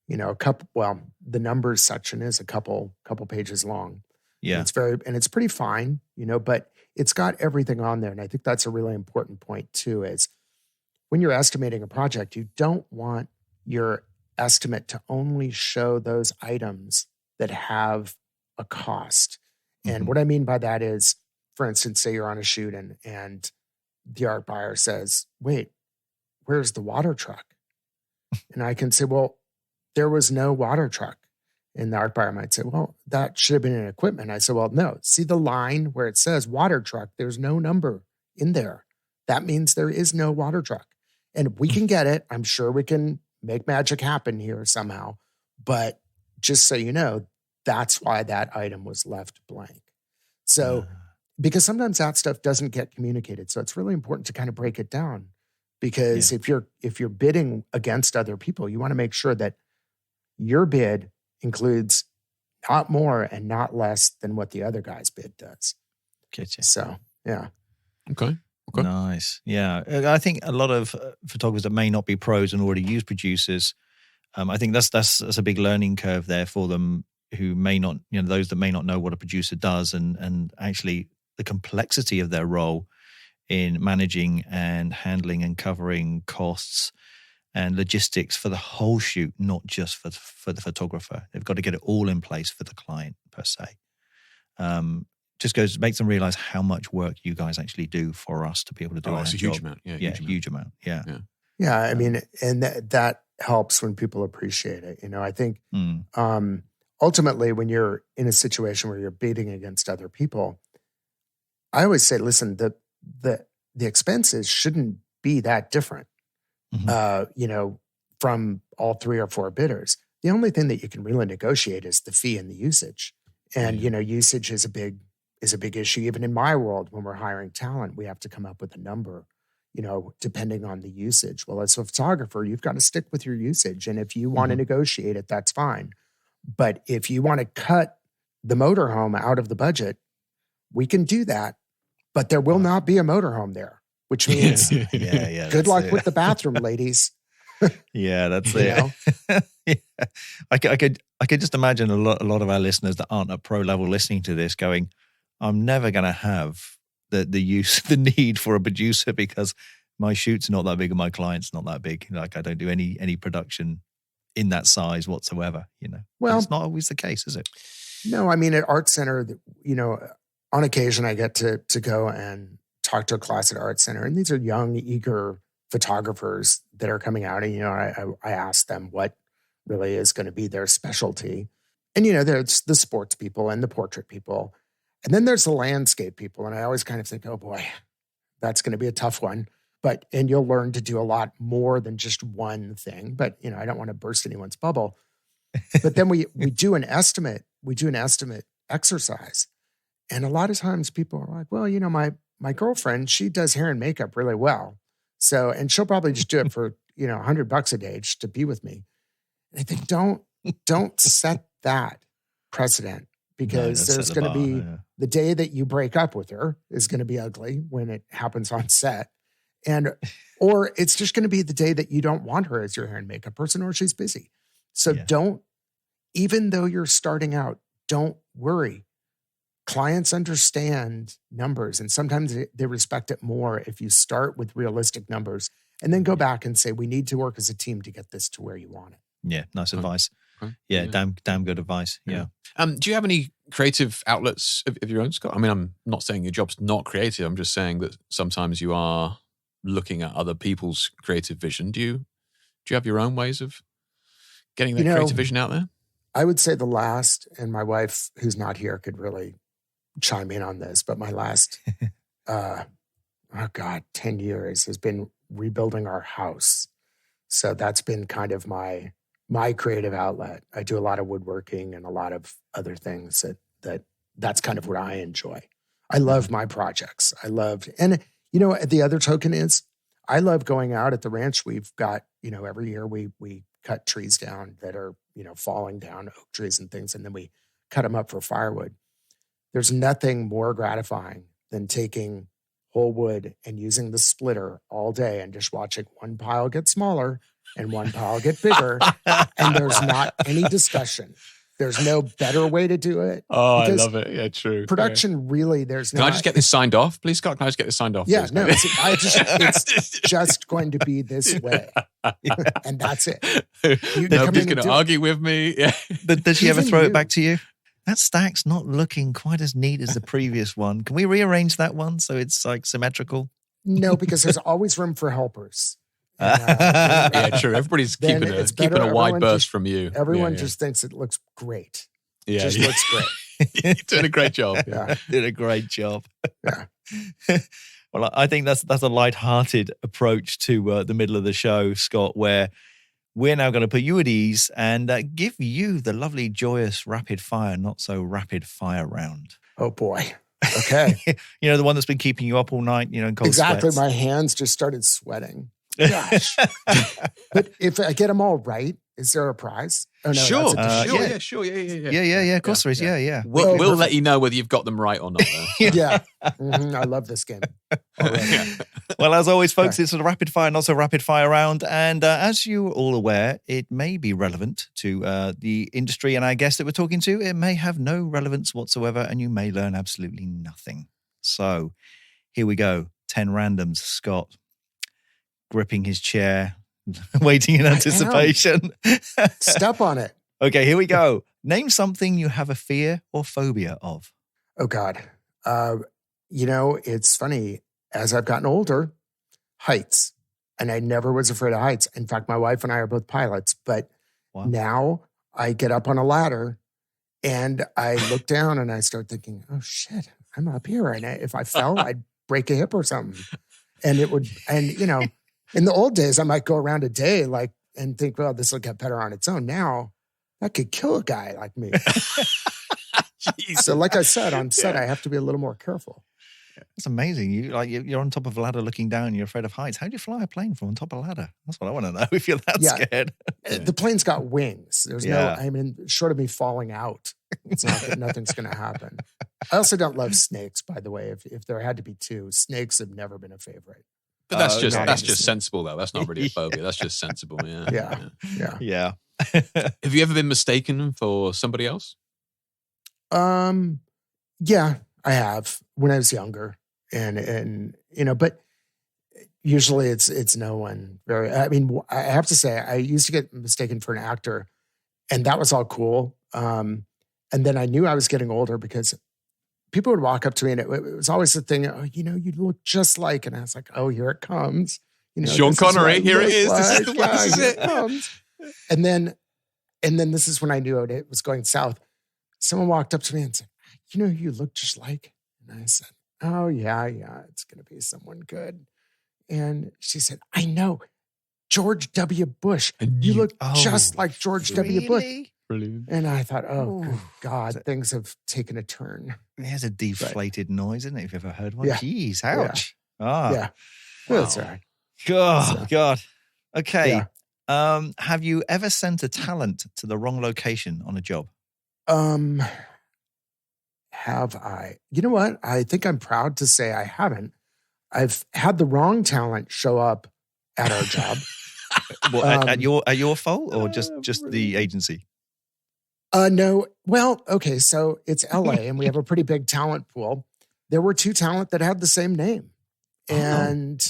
the numbers section is a couple pages long. Yeah. And it's pretty fine, but it's got everything on there. And I think that's a really important point too, is when you're estimating a project, you don't want your estimate to only show those items that have a cost. And what I mean by that is, for instance, say you're on a shoot and the art buyer says, wait, where's the water truck? And I can say, well, there was no water truck. And the art buyer might say, well, that should have been in equipment. I said, well, no, see the line where it says water truck, there's no number in there. That means there is no water truck. And we can get it. I'm sure we can make magic happen here somehow. But just so you know, that's why that item was left blank. So, because sometimes that stuff doesn't get communicated. So it's really important to kind of break it down. Because if you're bidding against other people, you want to make sure that your bid includes not more and not less than what the other guy's bid does. Getcha. So, yeah. Okay. Nice. Yeah. I think a lot of photographers that may not be pros and already use producers, I think that's a big learning curve there for them who may not, those that may not know what a producer does and actually the complexity of their role in managing and handling and covering costs and logistics for the whole shoot, not just for the photographer. They've got to get it all in place for the client per se. Just makes them realize how much work you guys actually do for us to be able to do our it's a job. huge amount. Yeah, huge amount. Yeah. I mean, and that helps when people appreciate it. I think ultimately when you're in a situation where you're bidding against other people, I always say, listen, the expenses shouldn't be that different. From all 3 or 4 bidders. The only thing that you can really negotiate is the fee and the usage. And, usage is a big issue. Even in my world, when we're hiring talent, we have to come up with a number, depending on the usage. Well, as a photographer, you've got to stick with your usage. And if you want to negotiate it, that's fine. But if you want to cut the motorhome out of the budget, we can do that. But there will not be a motorhome there, which means good luck with the bathroom, ladies. Yeah, that's it. I could just imagine a lot of our listeners that aren't at pro level listening to this going, I'm never going to have the need for a producer because my shoot's not that big and my client's not that big. Like I don't do any production in that size whatsoever, Well, but it's not always the case, is it? No, I mean, at Art Center, on occasion I get to go and talk to a class at Art Center, and these are young, eager photographers that are coming out, and I ask them what really is going to be their specialty, and there's the sports people and the portrait people, and then there's the landscape people, and I always kind of think, oh boy, that's going to be a tough one, and you'll learn to do a lot more than just one thing, but I don't want to burst anyone's bubble, but then we do an estimate exercise, and a lot of times people are like, well, my girlfriend, she does hair and makeup really well. So, and she'll probably just do it for, $100 a day just to be with me. And I think don't set that precedent because there's going to be the day that you break up with her is going to be ugly when it happens on set. Or it's just going to be the day that you don't want her as your hair and makeup person or she's busy. So even though you're starting out, don't worry. Clients understand numbers, and sometimes they respect it more if you start with realistic numbers and then go back and say, we need to work as a team to get this to where you want it. Yeah, nice advice. Yeah, damn good advice. Yeah. Do you have any creative outlets of your own, Scott? I mean, I'm not saying your job's not creative. I'm just saying that sometimes you are looking at other people's creative vision. Do you have your own ways of getting that creative vision out there? I would say the last, and my wife, who's not here, could really chime in on this, but my last 10 years has been rebuilding our house. So that's been kind of my creative outlet. I do a lot of woodworking and a lot of other things that's kind of what I enjoy. I love my projects. And the other token is I love going out at the ranch. We've got, every year we cut trees down that are, falling down, oak trees and things, and then we cut them up for firewood. There's nothing more gratifying than taking whole wood and using the splitter all day and just watching one pile get smaller and one pile get bigger. And there's not any discussion. There's no better way to do it. Oh, I love it. Yeah, true. Production really, there's no. Can I just get this signed off, please, Scott? Can I just get this signed off? Yeah, please? no, it's just going to be this way. And that's it. Nobody's going to argue with me. Yeah. But does she ever throw it back to you? That stack's not looking quite as neat as the previous one. Can we rearrange that one so it's like symmetrical? No, because there's always room for helpers. Yeah, true. Everybody's keeping a wide berth from you. Everyone just thinks it looks great. Yeah, it just looks great. You're doing a great job. Yeah. Did a great job. Yeah. Well, I think that's a lighthearted approach to the middle of the show, Scott, where we're now going to put you at ease and give you the lovely, joyous, rapid fire, not so rapid fire round. Oh, boy. Okay. The one that's been keeping you up all night, in cold Exactly. sweats. My hands just started sweating. Gosh. But if I get them all right, is there a prize? Oh, no, sure. Sure. Yeah. Of course there is. Yeah. We'll let you know whether you've got them right or not. Yeah. Mm-hmm. I love this game. Well, as always, folks, it's a rapid fire, not so rapid fire round. And as you're all aware, it may be relevant to the industry and our guest that we're talking to. It may have no relevance whatsoever, and you may learn absolutely nothing. So here we go. 10 randoms. Scott, gripping his chair, waiting in anticipation. Step on it. Okay, here we go. Name something you have a fear or phobia of. Oh, God. It's funny. As I've gotten older, heights. And I never was afraid of heights. In fact, my wife and I are both pilots. But now I get up on a ladder and I look down and I start thinking, oh, shit, I'm up here. And if I fell, I'd break a hip or something. And in the old days, I might go around a day and think, well, this will get better on its own. Now, that could kill a guy like me. So like I said, on set, I have to be a little more careful. That's amazing. You're on top of a ladder looking down. You're afraid of heights. How do you fly a plane from on top of a ladder? That's what I want to know. If you're that scared, the plane's got wings. There's short of me falling out, it's not that nothing's going to happen. I also don't love snakes, by the way. If there had to be two, snakes have never been a favorite. But that's just sensible, though. That's not really a phobia. That's just sensible. Yeah. Have you ever been mistaken for somebody else? Yeah, I have when I was younger, and but usually it's no one very. I mean, I have to say, I used to get mistaken for an actor, and that was all cool. And then I knew I was getting older because people would walk up to me, and it was always the thing. Oh, you look just like, and I was like, oh, here it comes. Sean Connery. Here it is. This is it comes. And then this is when I knew it was going south. Someone walked up to me and said, you look just like. And I said, oh, yeah, it's going to be someone good. And she said, I know, George W. Bush. You look just like George W. Bush. Brilliant. And I thought, oh, good God, things have taken a turn. It has a deflated noise, isn't it? If you've ever heard one. Yeah. Jeez, ouch. Yeah. Wow. That's all right. God. Okay. Yeah. Have you ever sent a talent to the wrong location on a job? Have I? You know what? I think I'm proud to say I haven't. I've had the wrong talent show up at our job. At your fault or just the agency? No. Well, okay. So it's LA and we have a pretty big talent pool. There were two talent that had the same name. And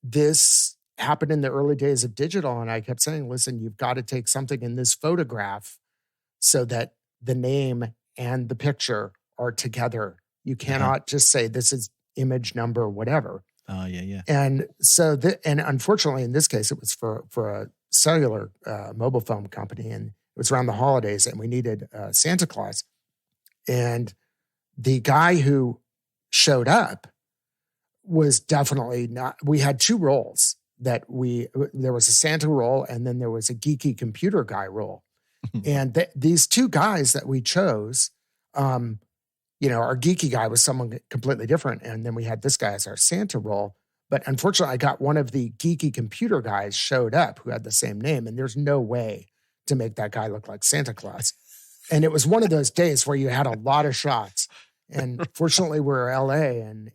this happened in the early days of digital. And I kept saying, listen, you've got to take something in this photograph so that the name and the picture are together. You cannot just say this is image number, whatever. Oh, yeah. And so, and unfortunately, in this case, it was for a cellular mobile phone company. And it was around the holidays and we needed Santa Claus. And the guy who showed up was definitely not. We had two roles there was a Santa role and then there was a geeky computer guy role. And these two guys that we chose, our geeky guy was someone completely different. And then we had this guy as our Santa role. But unfortunately, I got one of the geeky computer guys showed up who had the same name. And there's no way to make that guy look like Santa Claus. And it was one of those days where you had a lot of shots. And fortunately, we're LA and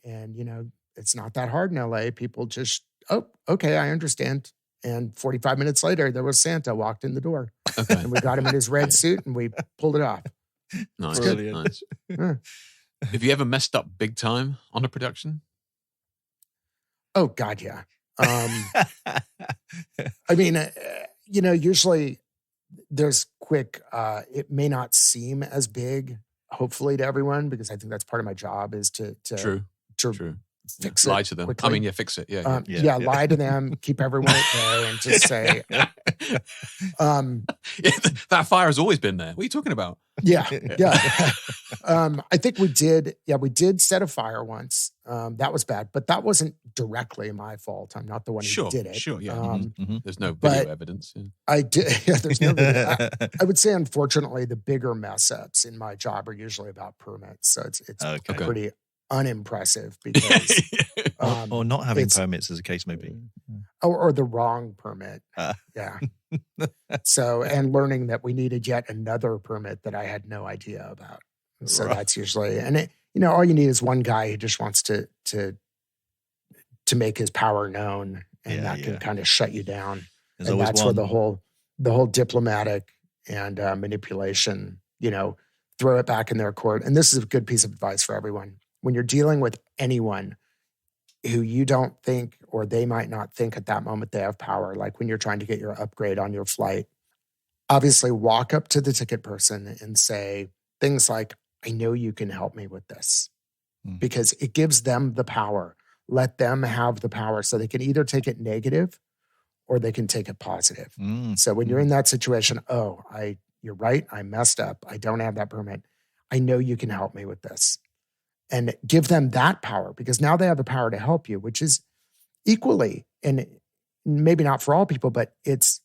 it's not that hard in LA. People just, oh, okay, I understand. And 45 minutes later, there was Santa walked in the door. Okay. And we got him in his red suit and we pulled it off. Nice. Nice. Yeah. Have you ever messed up big time on a production? Oh, God, yeah. I mean, usually there's quick, it may not seem as big, hopefully, to everyone, because I think that's part of my job is to True. Fix it. Lie to them. Quickly. I mean, fix it. Yeah. Lie to them, keep everyone at bay, and just say, that fire has always been there. What are you talking about? Yeah. I think we did set a fire once. That was bad, but that wasn't directly my fault. I'm not the one who did it. Sure, yeah. There's no video evidence. Yeah. I did. Yeah, there's no video. I would say, unfortunately, the bigger mess ups in my job are usually about permits. So it's pretty unimpressive because or not having permits, as the case may be, or the wrong permit. Yeah. So, and learning that we needed yet another permit that I had no idea about. So that's usually, and all you need is one guy who just wants to make his power known, and that can kind of shut you down. And that's where the whole diplomatic and manipulation, throw it back in their court. And this is a good piece of advice for everyone. When you're dealing with anyone who you don't think, or they might not think at that moment they have power, like when you're trying to get your upgrade on your flight, obviously walk up to the ticket person and say things like, I know you can help me with this, because it gives them the power. Let them have the power so they can either take it negative or they can take it positive. So when you're in that situation, you're right, I messed up. I don't have that permit. I know you can help me with this. And give them that power, because now they have the power to help you, which is equally, and maybe not for all people, but it's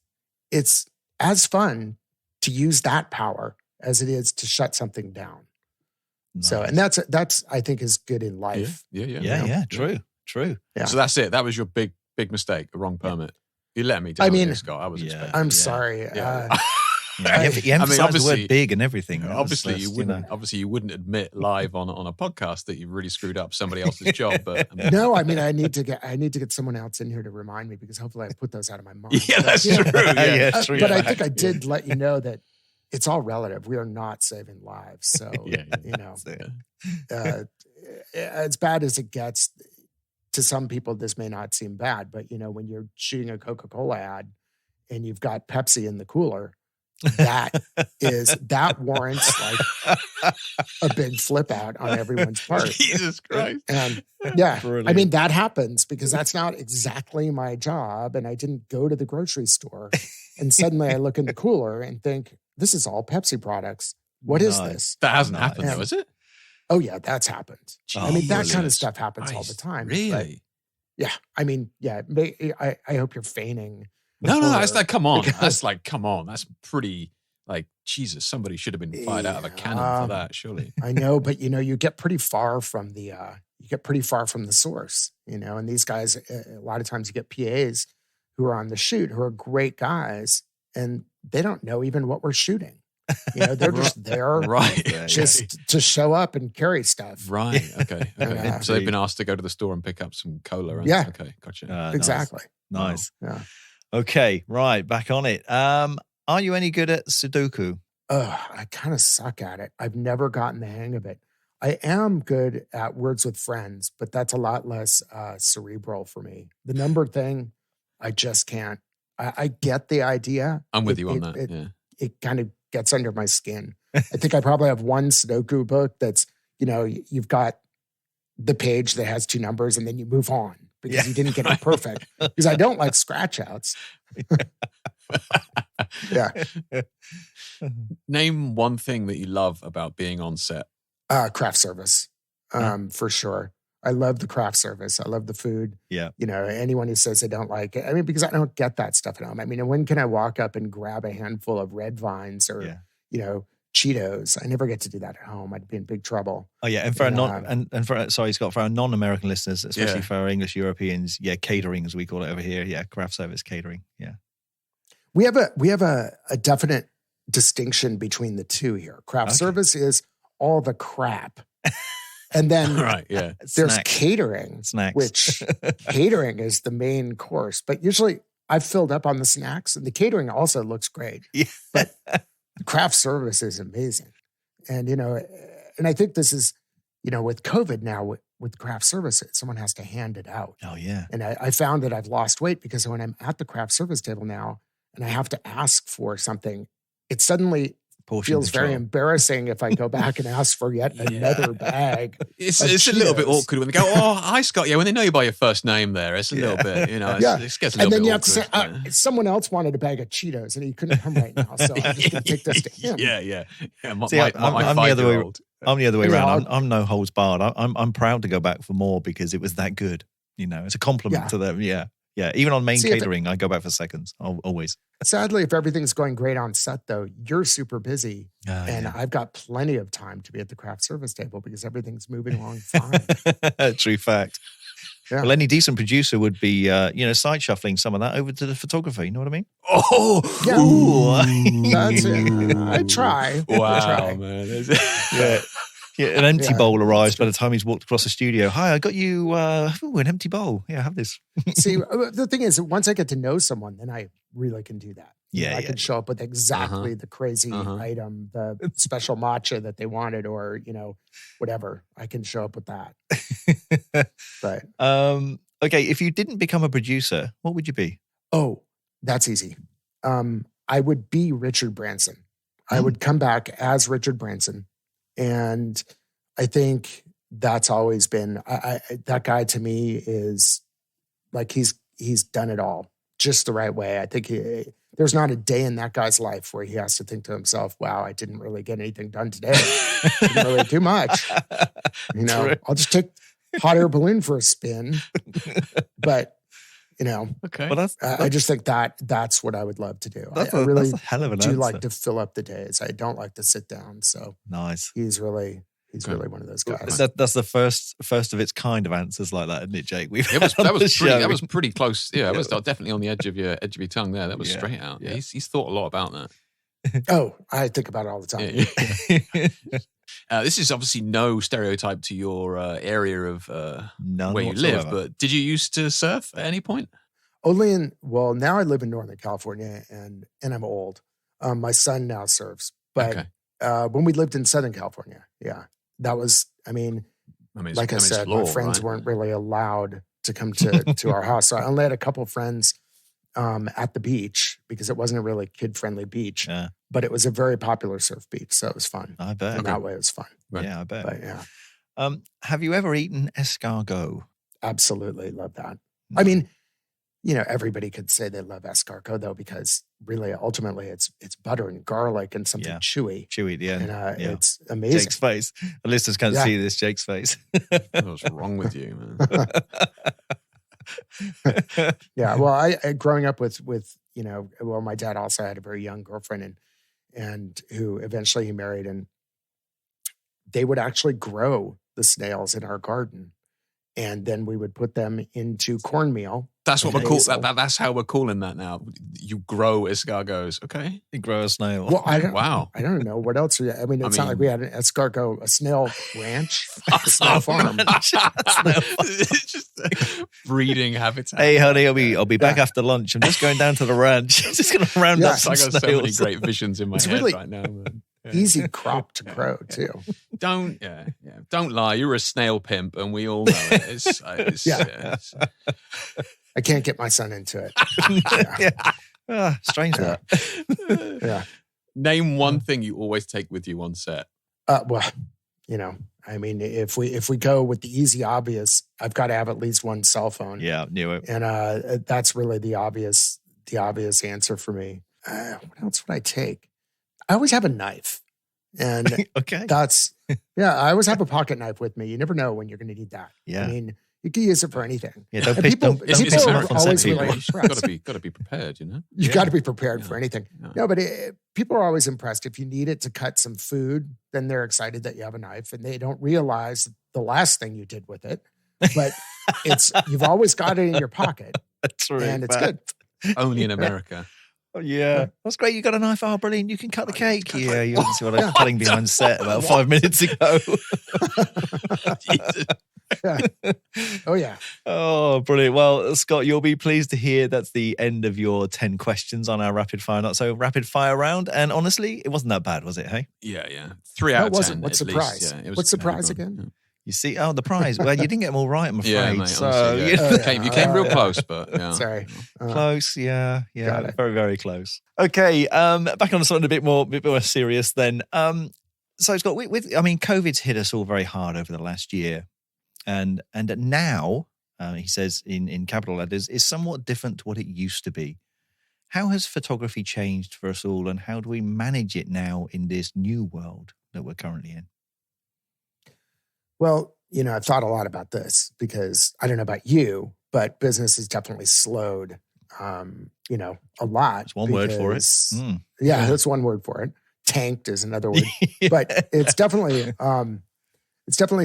as fun to use that power as it is to shut something down. Nice. So, and that's I think is good in life. Yeah. True. Yeah. So that's it. That was your big mistake, the wrong permit. You let me down, Scott. I was expecting. I'm sorry. You emphasize the word big and everything. Obviously, you wouldn't. Obviously, you wouldn't admit live on a podcast that you really screwed up somebody else's job. But no, I mean, I need to get someone else in here to remind me, because hopefully I put those out of my mind. Yeah, that's true. True. But I think I did let you know that it's all relative. We are not saving lives, so as bad as it gets, to some people this may not seem bad, but when you're shooting a Coca-Cola ad and you've got Pepsi in the cooler, that warrants like a big flip out on everyone's part. Jesus Christ. And I mean, that happens because that's not exactly my job. And I didn't go to the grocery store and suddenly I look in the cooler and think, this is all Pepsi products. What is this? That hasn't happened though, is it? Oh yeah, that's happened. I mean, that kind of stuff happens all the time. Really? But, I mean, I hope you're feigning. No, that's like, come on. That's like, come on. That's pretty, like, Jesus, somebody should have been fired out of a cannon for that, surely. I know, but you get pretty far from the source, and these guys, a lot of times you get PAs who are on the shoot who are great guys and they don't know even what we're shooting. They're just there to show up and carry stuff. Right. Okay. So they've been asked to go to the store and pick up some cola. Okay. Gotcha. Exactly. Nice. Yeah. Okay. Right. Back on it. Are you any good at Sudoku? I kind of suck at it. I've never gotten the hang of it. I am good at words with friends, but that's a lot less cerebral for me. The number thing, I just can't. I get the idea. I'm with you on that. It kind of gets under my skin. I think I probably have one Sudoku book that's, you've got the page that has two numbers and then you move on because you didn't get it perfect. Because I don't like scratch outs. Name one thing that you love about being on set. Craft service, for sure. I love the craft service. I love the food. Yeah. You know, anyone who says they don't like it, I mean, because I don't get that stuff at home. I mean, when can I walk up and grab a handful of Red Vines or, you know, Cheetos? I never get to do that at home. I'd be in big trouble. Oh yeah, and for sorry, Scott, for our non-American listeners, especially for our English Europeans, catering as we call it over here, craft service catering, We have a definite distinction between the two here. Craft service is all the crap. And then there's catering, which catering is the main course. But usually I've filled up on the snacks, and the catering also looks great. Yeah. But the craft service is amazing. And, you know, and I think this is, you know, with COVID now, with craft service, someone has to hand it out. Oh, yeah. And I found that I've lost weight because when I'm at the craft service table now and I have to ask for something, it suddenly feels very embarrassing if I go back and ask for yet another bag. It's a little bit awkward when they go, "Oh, hi, Scott." Yeah, when they know you by your first name there, it's a little bit, you know, it gets a little bit awkward. And then you have to say, someone else wanted a bag of Cheetos and he couldn't come right now, so I'm just going to take this to him. Yeah. I'm the other way. I'm the other way around. I'm no holds barred. I'm proud to go back for more because it was that good. You know, it's a compliment to them. Yeah. Even on main catering, I go back for seconds. Always. Sadly, if everything's going great on set, though, you're super busy. And I've got plenty of time to be at the craft service table because everything's moving along fine. True fact. Yeah. Well, any decent producer would be, side shuffling some of that over to the photographer. You know what I mean? Oh, yeah. That's it. I try. Wow, man. An empty bowl arrives by the time he's walked across the studio. Hi, I got you an empty bowl. Yeah, have this. See, the thing is, once I get to know someone, then I really can do that. Yeah, I can show up with exactly the crazy item, the special matcha that they wanted, or, you know, whatever. I can show up with that. But okay, if you didn't become a producer, what would you be? Oh, that's easy. I would be Richard Branson. I would come back as Richard Branson. And I think that's always been, that guy to me is like, he's done it all just the right way. I think there's not a day in that guy's life where he has to think to himself, wow, I didn't really get anything done today. Didn't really do much. You know, true. I'll just take hot air balloon for a spin. But, you know, well, I just think that's what I would love to do. That's I really a hell of an do answer. like to fill up the days. I don't like to sit down. So nice. He's really one of those guys. That's the first of its kind of answers like that, isn't it, Jake? That was pretty close. Yeah, it was definitely on the edge of your tongue there. That was straight out. Yeah, he's thought a lot about that. Oh, I think about it all the time. This is obviously no stereotype to your area of None where whatsoever. you live, but did you used to surf at any point? Only now I live in Northern California and I'm old. My son now surfs, but when we lived in Southern California, that was, I mean like I said, my friends weren't really allowed to come to our house. So I only had a couple friends at the beach because it wasn't a really kid-friendly beach, but it was a very popular surf beach. So it was fun. I bet. In that way, it was fun. Right. Yeah, I bet. But, have you ever eaten escargot? Absolutely love that. No. I mean, you know, everybody could say they love escargot though, because really, ultimately, it's butter and garlic and something chewy. Chewy, And it's amazing. Jake's face. The listeners can't see this. Jake's face. What's wrong with you, man? Well, I growing up with you know, well, my dad also had a very young girlfriend and who eventually he married, and they would actually grow the snails in our garden. And then we would put them into cornmeal. That's what we're calling that. That's how we're calling that now. You grow escargots, okay? You grow a snail. Well, I don't know what else. I mean, it's not like we had a snail ranch, a snail farm. It's just breeding habitat. Hey, honey, I'll be back after lunch. I'm just going down to the ranch. Just going to round up some snails. I got so many great visions in my head right now, man. Easy crop to grow too. Don't lie. You're a snail pimp, and we all know it. I can't get my son into it. Strange that. Name one thing you always take with you on set. Well, you know, I mean, if we go with the easy obvious, I've got to have at least one cell phone. Yeah, knew it. And that's really the obvious answer for me. What else would I take? I always have a knife. And okay. I always have a pocket knife with me. You never know when you're going to need that. Yeah. I mean, you can use it for anything. Yeah, don't people are always really impressed. Got to be prepared, You got to be prepared for anything. Yeah. No, but people are always impressed. If you need it to cut some food, then they're excited that you have a knife, and they don't realize the last thing you did with it. But you've always got it in your pocket. That's right. And it's good. Only in America. Yeah. That's great. You got a knife. Oh, brilliant. You can cut the cake. Yeah, you see what I was cutting behind set about 5 minutes ago. Oh, yeah. Oh, brilliant. Well, Scott, you'll be pleased to hear that's the end of your 10 questions on our rapid fire, not so rapid fire round. And honestly, it wasn't that bad, was it? Hey? Yeah. 3 out of 10. What's the prize? Yeah, what's the prize again? Yeah. You see, the prize. Well, you didn't get them all right, I'm afraid. Yeah, mate, so honestly, you came real close, but yeah. Sorry. Close, yeah. Very, very close. Okay, back on something a bit more serious then. So Scott, COVID's hit us all very hard over the last year, and now he says in capital letters is somewhat different to what it used to be. How has photography changed for us all, and how do we manage it now in this new world that we're currently in? Well, I've thought a lot about this because I don't know about you, but business has definitely slowed, a lot. That's one word for it. Yeah, that's one word for it. Tanked is another word, but it's definitely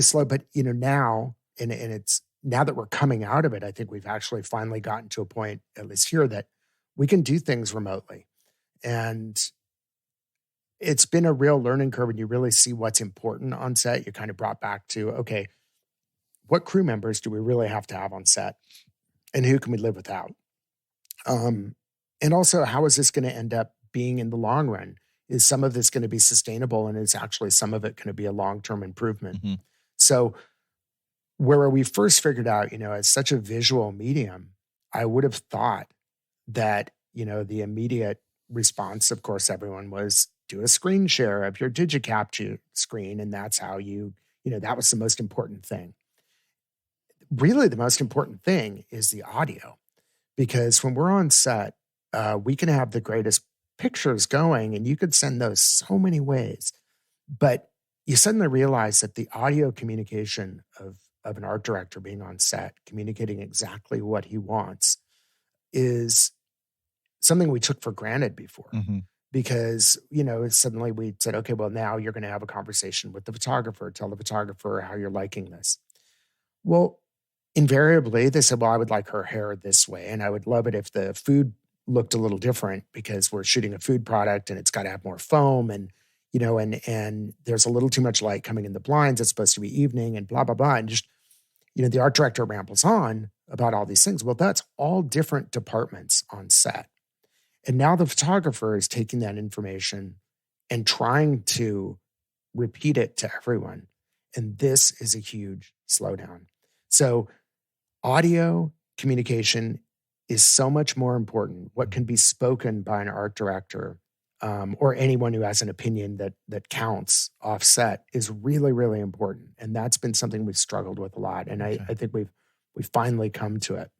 slow. But now, and it's now that we're coming out of it, I think we've actually finally gotten to a point, at least here, that we can do things remotely, and it's been a real learning curve when you really see what's important on set. You're kind of brought back to, okay, what crew members do we really have to have on set? And who can we live without? And also, how is this going to end up being in the long run? Is some of this going to be sustainable? And is actually some of it going to be a long-term improvement? Mm-hmm. So where we first figured out, as such a visual medium, I would have thought that, the immediate response, of course, everyone was, do a screen share of your digicapture screen. And that's how that was the most important thing. Really, the most important thing is the audio, because when we're on set, we can have the greatest pictures going and you could send those so many ways, but you suddenly realize that the audio communication of an art director being on set, communicating exactly what he wants, is something we took for granted before. Mm-hmm. Because, suddenly we said, okay, well, now you're going to have a conversation with the photographer, tell the photographer how you're liking this. Well, invariably, they said, well, I would like her hair this way. And I would love it if the food looked a little different because we're shooting a food product and it's got to have more foam and, and there's a little too much light coming in the blinds. It's supposed to be evening and blah, blah, blah. And just, the art director rambles on about all these things. Well, that's all different departments on set. And now the photographer is taking that information and trying to repeat it to everyone. And this is a huge slowdown. So audio communication is so much more important. What can be spoken by an art director or anyone who has an opinion that counts offset is really, really important. And that's been something we've struggled with a lot. And I think we've finally come to it.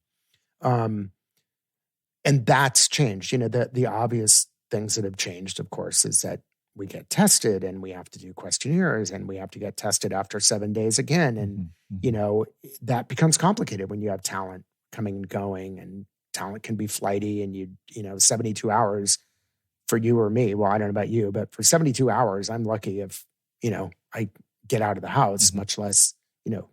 And that's changed. The obvious things that have changed, of course, is that we get tested and we have to do questionnaires and we have to get tested after 7 days again. And, that becomes complicated when you have talent coming and going, and talent can be flighty, and 72 hours for you or me. Well, I don't know about you, but for 72 hours, I'm lucky if, I get out of the house, much less,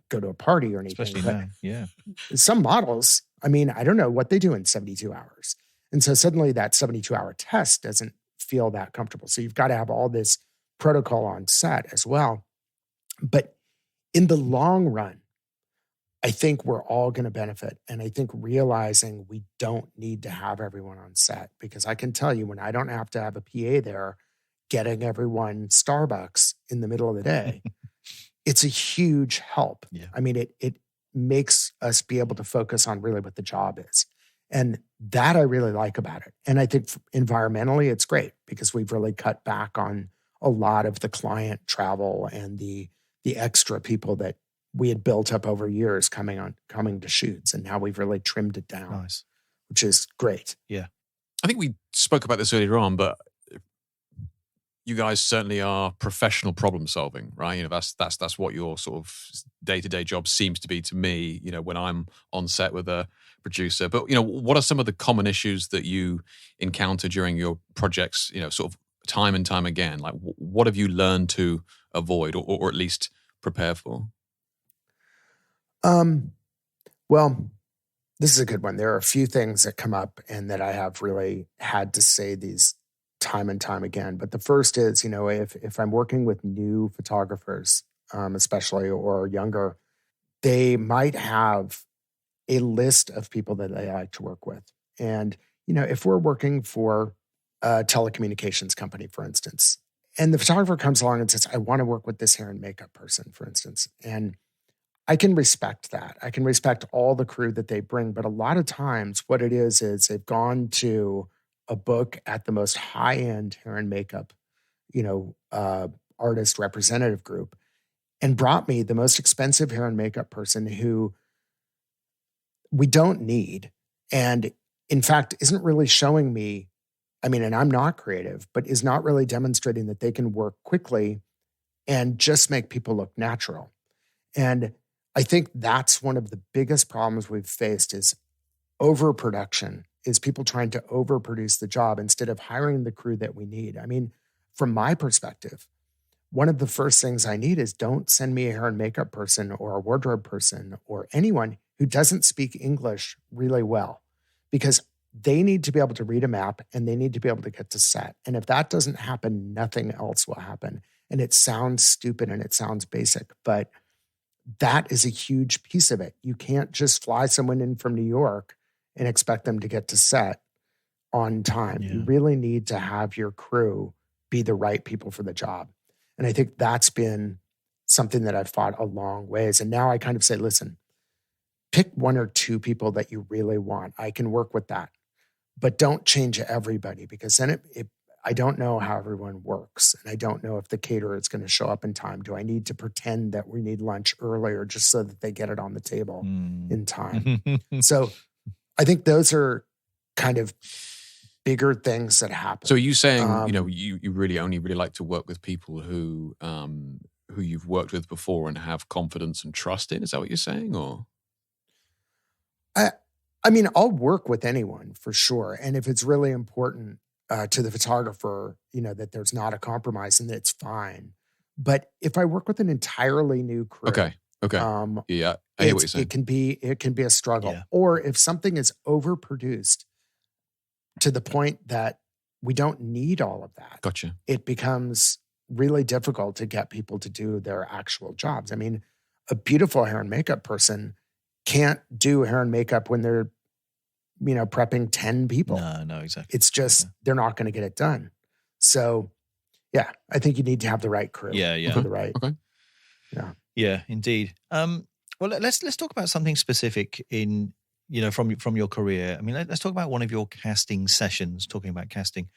go to a party or anything. Especially now, yeah. Some models, I don't know what they do in 72 hours. And so suddenly that 72-hour test doesn't feel that comfortable. So you've got to have all this protocol on set as well. But in the long run, I think we're all going to benefit. And I think realizing we don't need to have everyone on set, because I can tell you when I don't have to have a PA there getting everyone Starbucks in the middle of the day, it's a huge help. Yeah. It makes us be able to focus on really what the job is. And that I really like about it. And I think environmentally, it's great because we've really cut back on a lot of the client travel and the extra people that we had built up over years coming to shoots. And now we've really trimmed it down, which is great. Yeah. I think we spoke about this earlier on, but you guys certainly are professional problem solving, right? That's what your sort of day-to-day job seems to be to me, when I'm on set with a producer. But, what are some of the common issues that you encounter during your projects, sort of time and time again? Like, what have you learned to avoid or at least prepare for? Well, this is a good one. There are a few things that come up and that I have really had to say these time and time again. But the first is, if I'm working with new photographers, especially, or younger, they might have a list of people that they like to work with. And, if we're working for a telecommunications company, for instance, and the photographer comes along and says, I want to work with this hair and makeup person, for instance. And I can respect that. I can respect all the crew that they bring. But a lot of times what it is they've gone to a book at the most high-end hair and makeup, artist representative group and brought me the most expensive hair and makeup person who we don't need. And in fact, isn't really showing me, and I'm not creative, but is not really demonstrating that they can work quickly and just make people look natural. And I think that's one of the biggest problems we've faced is overproduction, is people trying to overproduce the job instead of hiring the crew that we need. From my perspective, one of the first things I need is don't send me a hair and makeup person or a wardrobe person or anyone who doesn't speak English really well, because they need to be able to read a map and they need to be able to get to set. And if that doesn't happen, nothing else will happen. And it sounds stupid and it sounds basic, but that is a huge piece of it. You can't just fly someone in from New York and expect them to get to set on time. Yeah. You really need to have your crew be the right people for the job. And I think that's been something that I've fought a long ways. And now I kind of say, listen, pick one or two people that you really want. I can work with that, but don't change everybody, because then I don't know how everyone works. And I don't know if the caterer is going to show up in time. Do I need to pretend that we need lunch earlier just so that they get it on the table in time? So I think those are kind of bigger things that happen. So are you saying, you really only like to work with people who you've worked with before and have confidence and trust in? Is that what you're saying? Or I'll work with anyone for sure. And if it's really important to the photographer, that there's not a compromise, and it's fine. But if I work with an entirely new crew, okay, yeah, I hear what you're saying. It can be a struggle. Yeah. Or if something is overproduced to the point that we don't need all of that, gotcha, it becomes really difficult to get people to do their actual jobs. A beautiful hair and makeup person can't do hair and makeup when they're prepping 10 people. No, exactly. It's just, they're not going to get it done. So yeah, I think you need to have the right crew. Yeah. For the right. Okay. Yeah. Yeah, indeed. Well, let's talk about something specific in, from your career. Let's talk about one of your casting sessions, talking about casting,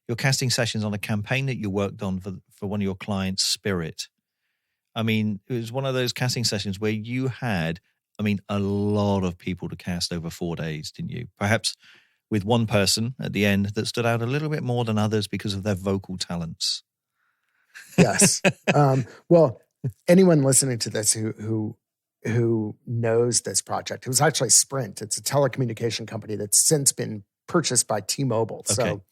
your casting sessions on a campaign that you worked on for one of your clients, Spirit. It was one of those casting sessions where you had, a lot of people to cast over 4 days, didn't you? Perhaps with one person at the end that stood out a little bit more than others because of their vocal talents. Yes. Well, anyone listening to this who knows this project, it was actually Sprint. It's a telecommunication company that's since been purchased by T-Mobile. Okay. So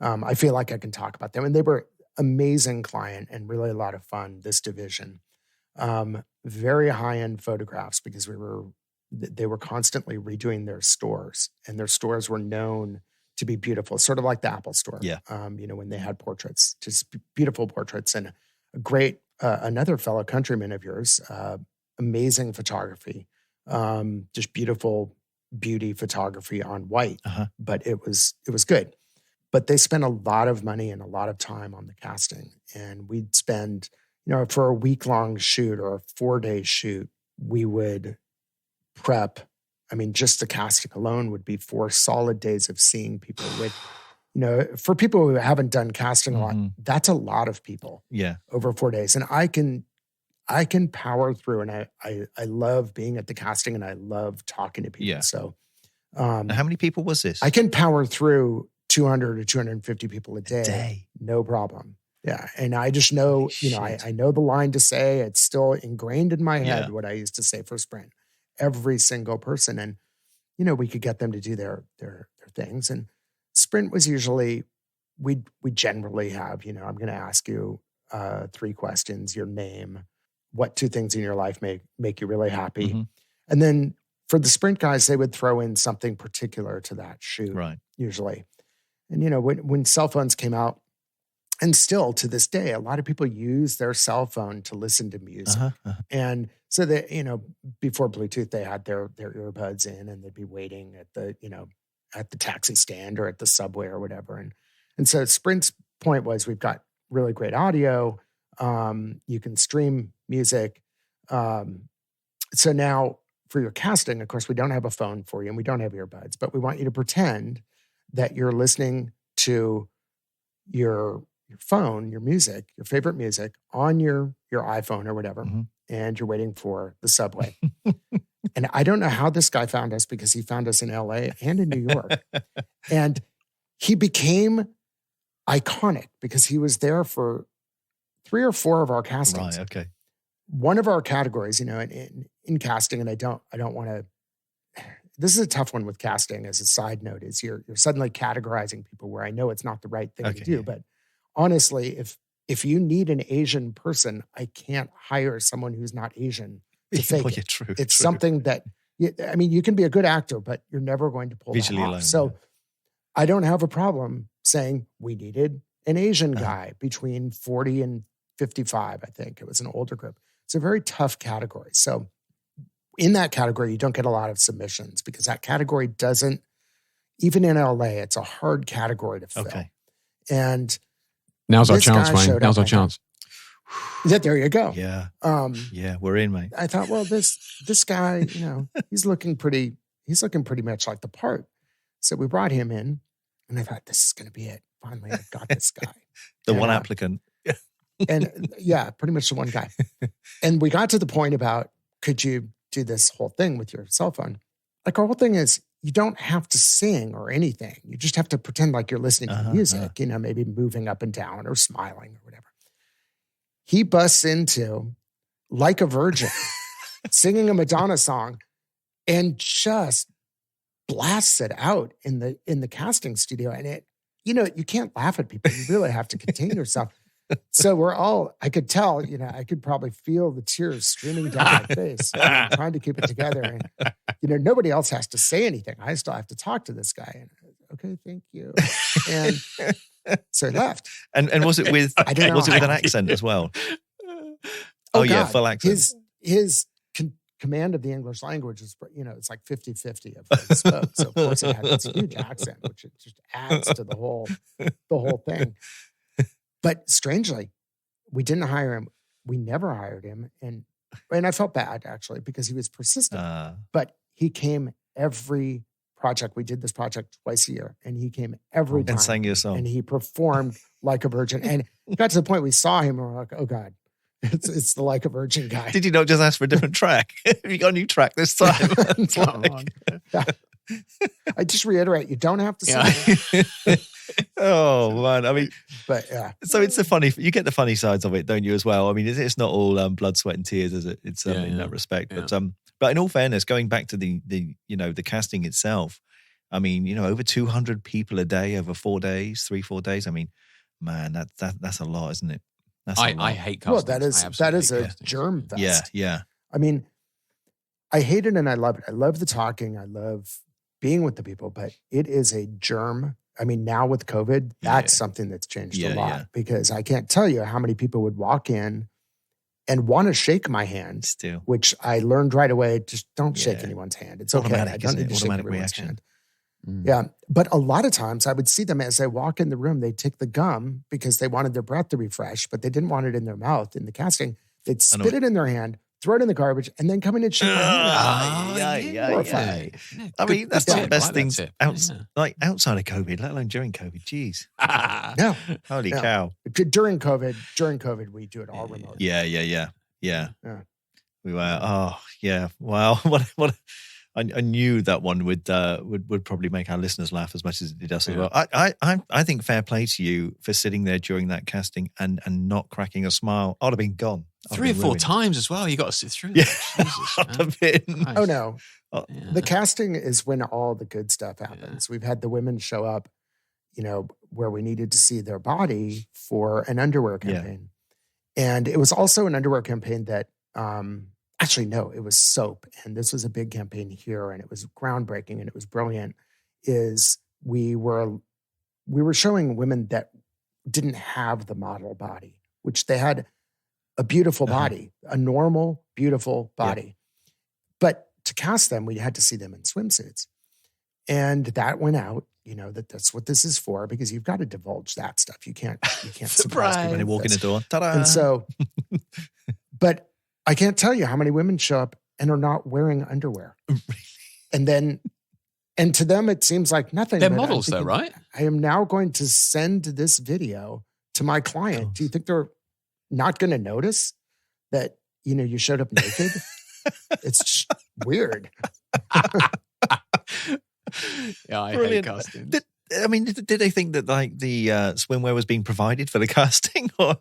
I feel like I can talk about them. And they were amazing client and really a lot of fun, this division. Very high-end photographs, because they were constantly redoing their stores, and their stores were known to be beautiful, sort of like the Apple store. Yeah. When they had portraits, just beautiful portraits, and a great, another fellow countryman of yours, amazing photography, just beautiful beauty photography on white, but it was good. But they spent a lot of money and a lot of time on the casting, and we'd spend, for a week-long shoot or a 4-day shoot, we would prep. Just the casting alone would be 4 solid days of seeing people with, for people who haven't done casting a lot, that's a lot of people. Yeah. Over 4 days. And I can power through, and I love being at the casting, and I love talking to people. Yeah. So how many people was this? I can power through 200 or 250 people a day. day. No problem. Yeah. And I just know, I know the line to say. It's still ingrained in my head what I used to say for Sprint. Every single person. And, we could get them to do their things. And Sprint was usually, we generally have, I'm going to ask you 3 questions, your name, what 2 things in your life make you really happy. Mm-hmm. And then for the Sprint guys, they would throw in something particular to that shoot, usually. And, when cell phones came out, and still to this day, a lot of people use their cell phone to listen to music. And so that, before Bluetooth, they had their earbuds in and they'd be waiting at the taxi stand or at the subway or whatever. And so Sprint's point was, we've got really great audio. You can stream music. So now for your casting, of course, we don't have a phone for you and we don't have earbuds, but we want you to pretend that you're listening to your phone, your music, your favorite music on your iPhone or whatever, and you're waiting for the subway. And I don't know how this guy found us, because he found us in LA and in New York. And he became iconic because he was there for 3 or 4 of our castings. Right, okay. One of our categories, in casting, and I don't want to, this is a tough one with casting as a side note, is you're suddenly categorizing people where I know it's not the right thing to do. But honestly, if you need an Asian person, I can't hire someone who's not Asian to fake it. True, it's something that, you can be a good actor, but you're never going to pull visually that off. alone. So I don't have a problem saying we needed an Asian guy between 40 and 55, I think. It was an older group. It's a very tough category. So in that category, you don't get a lot of submissions because that category doesn't, even in LA, it's a hard category to fill. Okay. And now's our chance, Wayne. Now's our chance. There you go. Yeah. We're in, mate. I thought, well, this guy, he's looking pretty much like the part. So we brought him in and I thought, this is going to be it. Finally, I've got this guy. The one applicant. And pretty much the one guy. And we got to the point about, could you do this whole thing with your cell phone? Like, our whole thing is, you don't have to sing or anything. You just have to pretend like you're listening to music, maybe moving up and down or smiling or whatever. He busts into Like a Virgin, singing a Madonna song, and just blasts it out in the casting studio. And it, you can't laugh at people. You really have to contain yourself. So we're all, I could tell, I could probably feel the tears streaming down my face, trying to keep it together. And, nobody else has to say anything. I still have to talk to this guy. And okay, thank you. And so I left. And was it with, was it with an accent as well? Oh yeah, full accent. His command of the English language is, it's like 50-50 of what he spoke. So of course it had this huge accent, which it just adds to the whole thing. But strangely, we didn't hire him. We never hired him. And I felt bad, actually, because he was persistent. But he came every project. We did this project twice a year. And he came every time. And sang your song. And he performed Like a Virgin. And it got to the point we saw him and we're like, oh, God, it's the Like a Virgin guy. Did you not just ask for a different track? Have you got a new track this time? I just reiterate, you don't have to sing. Oh man, I mean, but yeah. So it's you get the funny sides of it, don't you? As well. I mean, it's not all blood, sweat, and tears, is it? It's in that respect. Yeah. But in all fairness, going back to the casting itself, I mean, over 200 people a day over 4 days, 3-4 days. I mean, man, that's a lot, isn't it? I hate castings. Well, that is a germ fest. Yeah. I mean, I hate it and I love it. I love the talking. I love being with the people, but it is a germ. I mean, now with COVID, that's something that's changed a lot because I can't tell you how many people would walk in and want to shake my hand, which I learned right away. Just don't shake anyone's hand. It's okay. I don't need to shake everyone's hand. Yeah. But a lot of times I would see them as they walk in the room, they'd take the gum because they wanted their breath to refresh, but they didn't want it in their mouth in the casting. They'd spit it in their hand, throw it in the garbage, and then come in and shake my hand. I mean, that's not the best things like outside of COVID, let alone during COVID. Jeez. No. Holy cow. During COVID, we do it all remote. Yeah. We were, wow. What I knew that one would probably make our listeners laugh as much as it did us as well. I think fair play to you for sitting there during that casting and not cracking a smile. I'd have been gone. 3 or 4 times as well. You got to sit through that. Yeah. Jesus, I'd have been. Oh no, the casting is when all the good stuff happens. We've had the women show up, where we needed to see their body for an underwear campaign, and it was also an underwear campaign that. Actually, no, it was soap. And this was a big campaign here, and it was groundbreaking and it was brilliant. We were showing women that didn't have the model body, which they had a beautiful body, a normal, beautiful body. Yeah. But to cast them, we had to see them in swimsuits. And that went out, that's what this is for, because you've got to divulge that stuff. You can't surprise people. When they walk in the door. Ta-da! And so, but I can't tell you how many women show up and are not wearing underwear. And to them, it seems like nothing. They're models though, right? I am now going to send this video to my client. Do you think they're not going to notice that, you showed up naked? It's weird. Yeah, I hate costumes. Did they think that the swimwear was being provided for the casting? Or,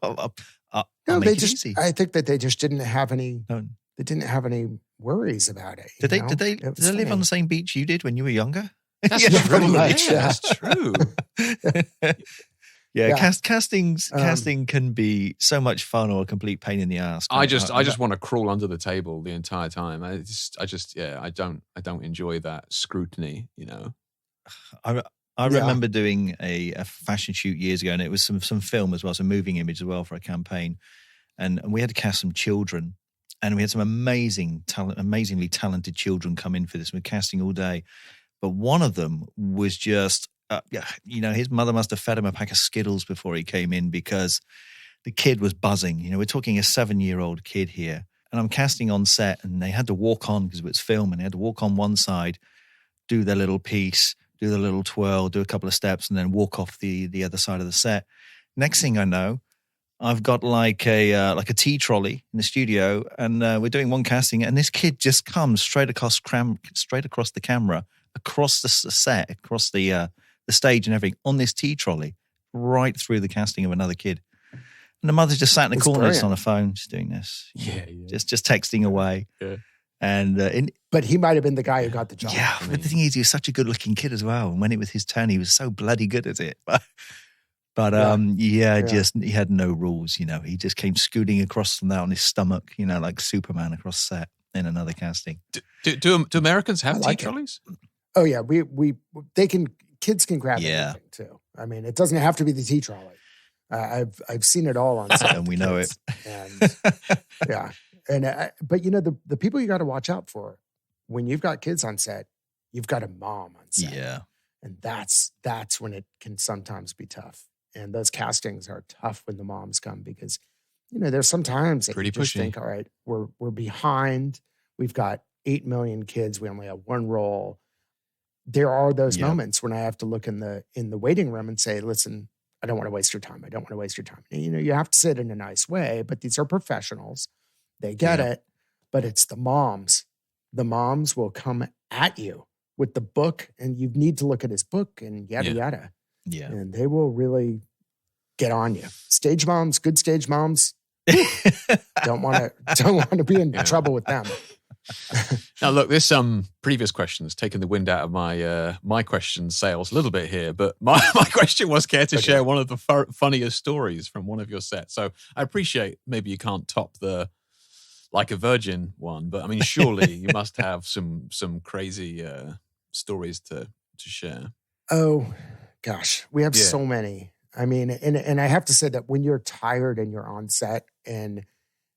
no, I think that they just didn't have any. They didn't have any worries about it. Did they live on the same beach you did when you were younger? That's pretty much. Yeah, that's true. Casting can be so much fun or a complete pain in the ass. I just want to crawl under the table the entire time. I don't enjoy that scrutiny. I remember doing a fashion shoot years ago, and it was some film as well, some moving image as well for a campaign. And we had to cast some children, and we had some amazingly talented children come in for this. We were casting all day. But one of them was just, his mother must have fed him a pack of Skittles before he came in, because the kid was buzzing. We're talking a 7-year-old kid here. And I'm casting on set, and they had to walk on because it was film, and they had to walk on one side, do their little piece, do the little twirl, do a couple of steps, and then walk off the other side of the set. Next thing I know, I've got like a tea trolley in the studio, and we're doing one casting, and this kid just comes straight across the camera, across the set, across the stage and everything, on this tea trolley, right through the casting of another kid. And the mother's just sat in the corner just on the phone, just doing this. Yeah. Just texting away. Yeah. And but he might have been the guy who got the job. Yeah, but the thing is, he was such a good-looking kid as well. And when it was his turn, he was so bloody good at it. But he had no rules. He just came scooting across from that on his stomach, like Superman across set in another casting. Do Americans have tea trolleys? Oh yeah, kids can grab anything too. It doesn't have to be the tea trolley. I've seen it all on set, and we know it. And yeah. But the people you got to watch out for when you've got kids on set, you've got a mom on set. Yeah. And that's when it can sometimes be tough. And those castings are tough when the moms come, because, there's sometimes that you just think, all right, we're behind. We've got 8 million kids. We only have one role. There are those moments when I have to look in the waiting room and say, listen, I don't want to waste your time. I don't want to waste your time. And, you have to say it in a nice way, but these are professionals. They get it, but it's the moms. The moms will come at you with the book, and you need to look at his book and yada, yada. Yeah. And they will really get on you. Stage moms, good stage moms, don't want to be in trouble with them. Now, look, this previous question has taken the wind out of my question sales a little bit here, but my question was, care to share one of the funniest stories from one of your sets? So I appreciate maybe you can't top the Like a Virgin one, but surely you must have some crazy stories to share. Oh gosh, we have so many. And I have to say that when you're tired and you're on set and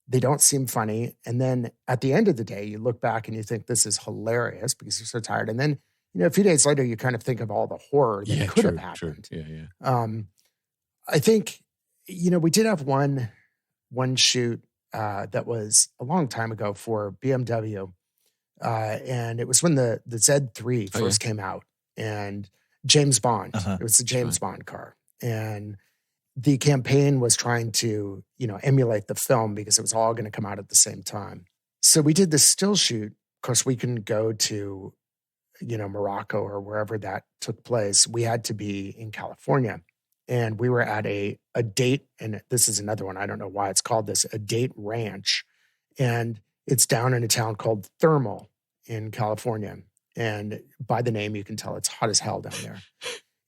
they don't seem funny, and then at the end of the day, you look back and you think this is hilarious because you're so tired. And then, a few days later, you kind of think of all the horror that could have happened. True. Yeah. I think, we did have one shoot that was a long time ago for BMW. And it was when the Z3 first came out, and James Bond. It was the James Bond car. And the campaign was trying to, emulate the film because it was all going to come out at the same time. So we did this still shoot course, we couldn't go to, Morocco or wherever that took place. We had to be in California. And we were at a date, and this is another one. I don't know why it's called this, a date ranch. And it's down in a town called Thermal in California. And by the name, you can tell it's hot as hell down there.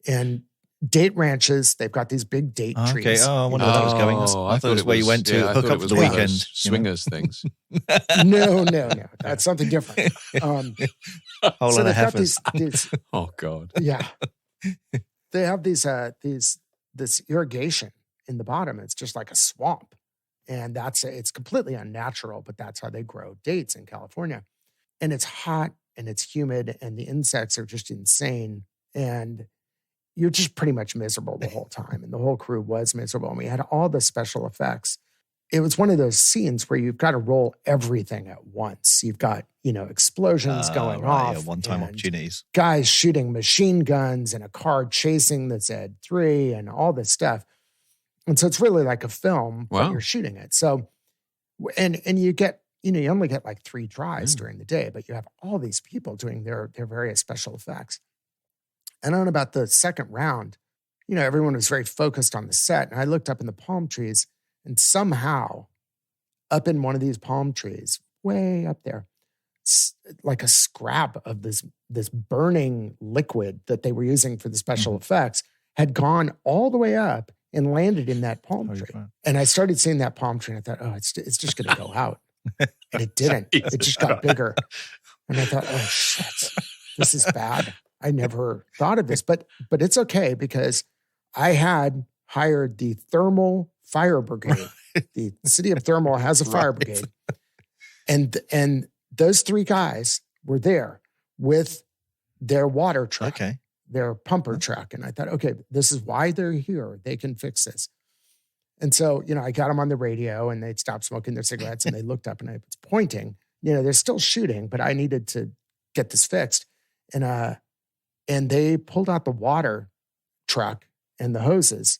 And date ranches, they've got these big date trees. Okay. Oh, I wonder where that was going. I thought it was where you went to hook up for the weekend. Swingers things. No. That's something different. Hole and a heifers. These, oh, God. Yeah. They have this irrigation in the bottom. It's just like a swamp. And it's completely unnatural, but that's how they grow dates in California. And it's hot and it's humid and the insects are just insane. And you're just pretty much miserable the whole time. And the whole crew was miserable. And we had all the special effects. It was one of those scenes where you've got to roll everything at once. You've got, explosions going off. Yeah, one-time opportunities. Guys shooting machine guns and a car chasing the Z3 and all this stuff. And so it's really like a film that you're shooting it. So, and you get, you only get like 3 tries during the day, but you have all these people doing their various special effects. And on about the second round, everyone was very focused on the set. And I looked up in the palm trees, and somehow up in one of these palm trees, way up there, like a scrap of this burning liquid that they were using for the special effects had gone all the way up and landed in that palm tree. And I started seeing that palm tree and I thought, it's just going to go out. And it didn't. It just got bigger. And I thought, oh shit, this is bad. I never thought of this, but it's okay because I had hired the Thermal Fire Brigade. The city of Thermal has a fire brigade. And those 3 guys were there with their water truck, their pumper truck. And I thought, okay, this is why they're here. They can fix this. And so, I got them on the radio and they'd stopped smoking their cigarettes and they looked up and I was pointing, they're still shooting, but I needed to get this fixed. And they pulled out the water truck and the hoses.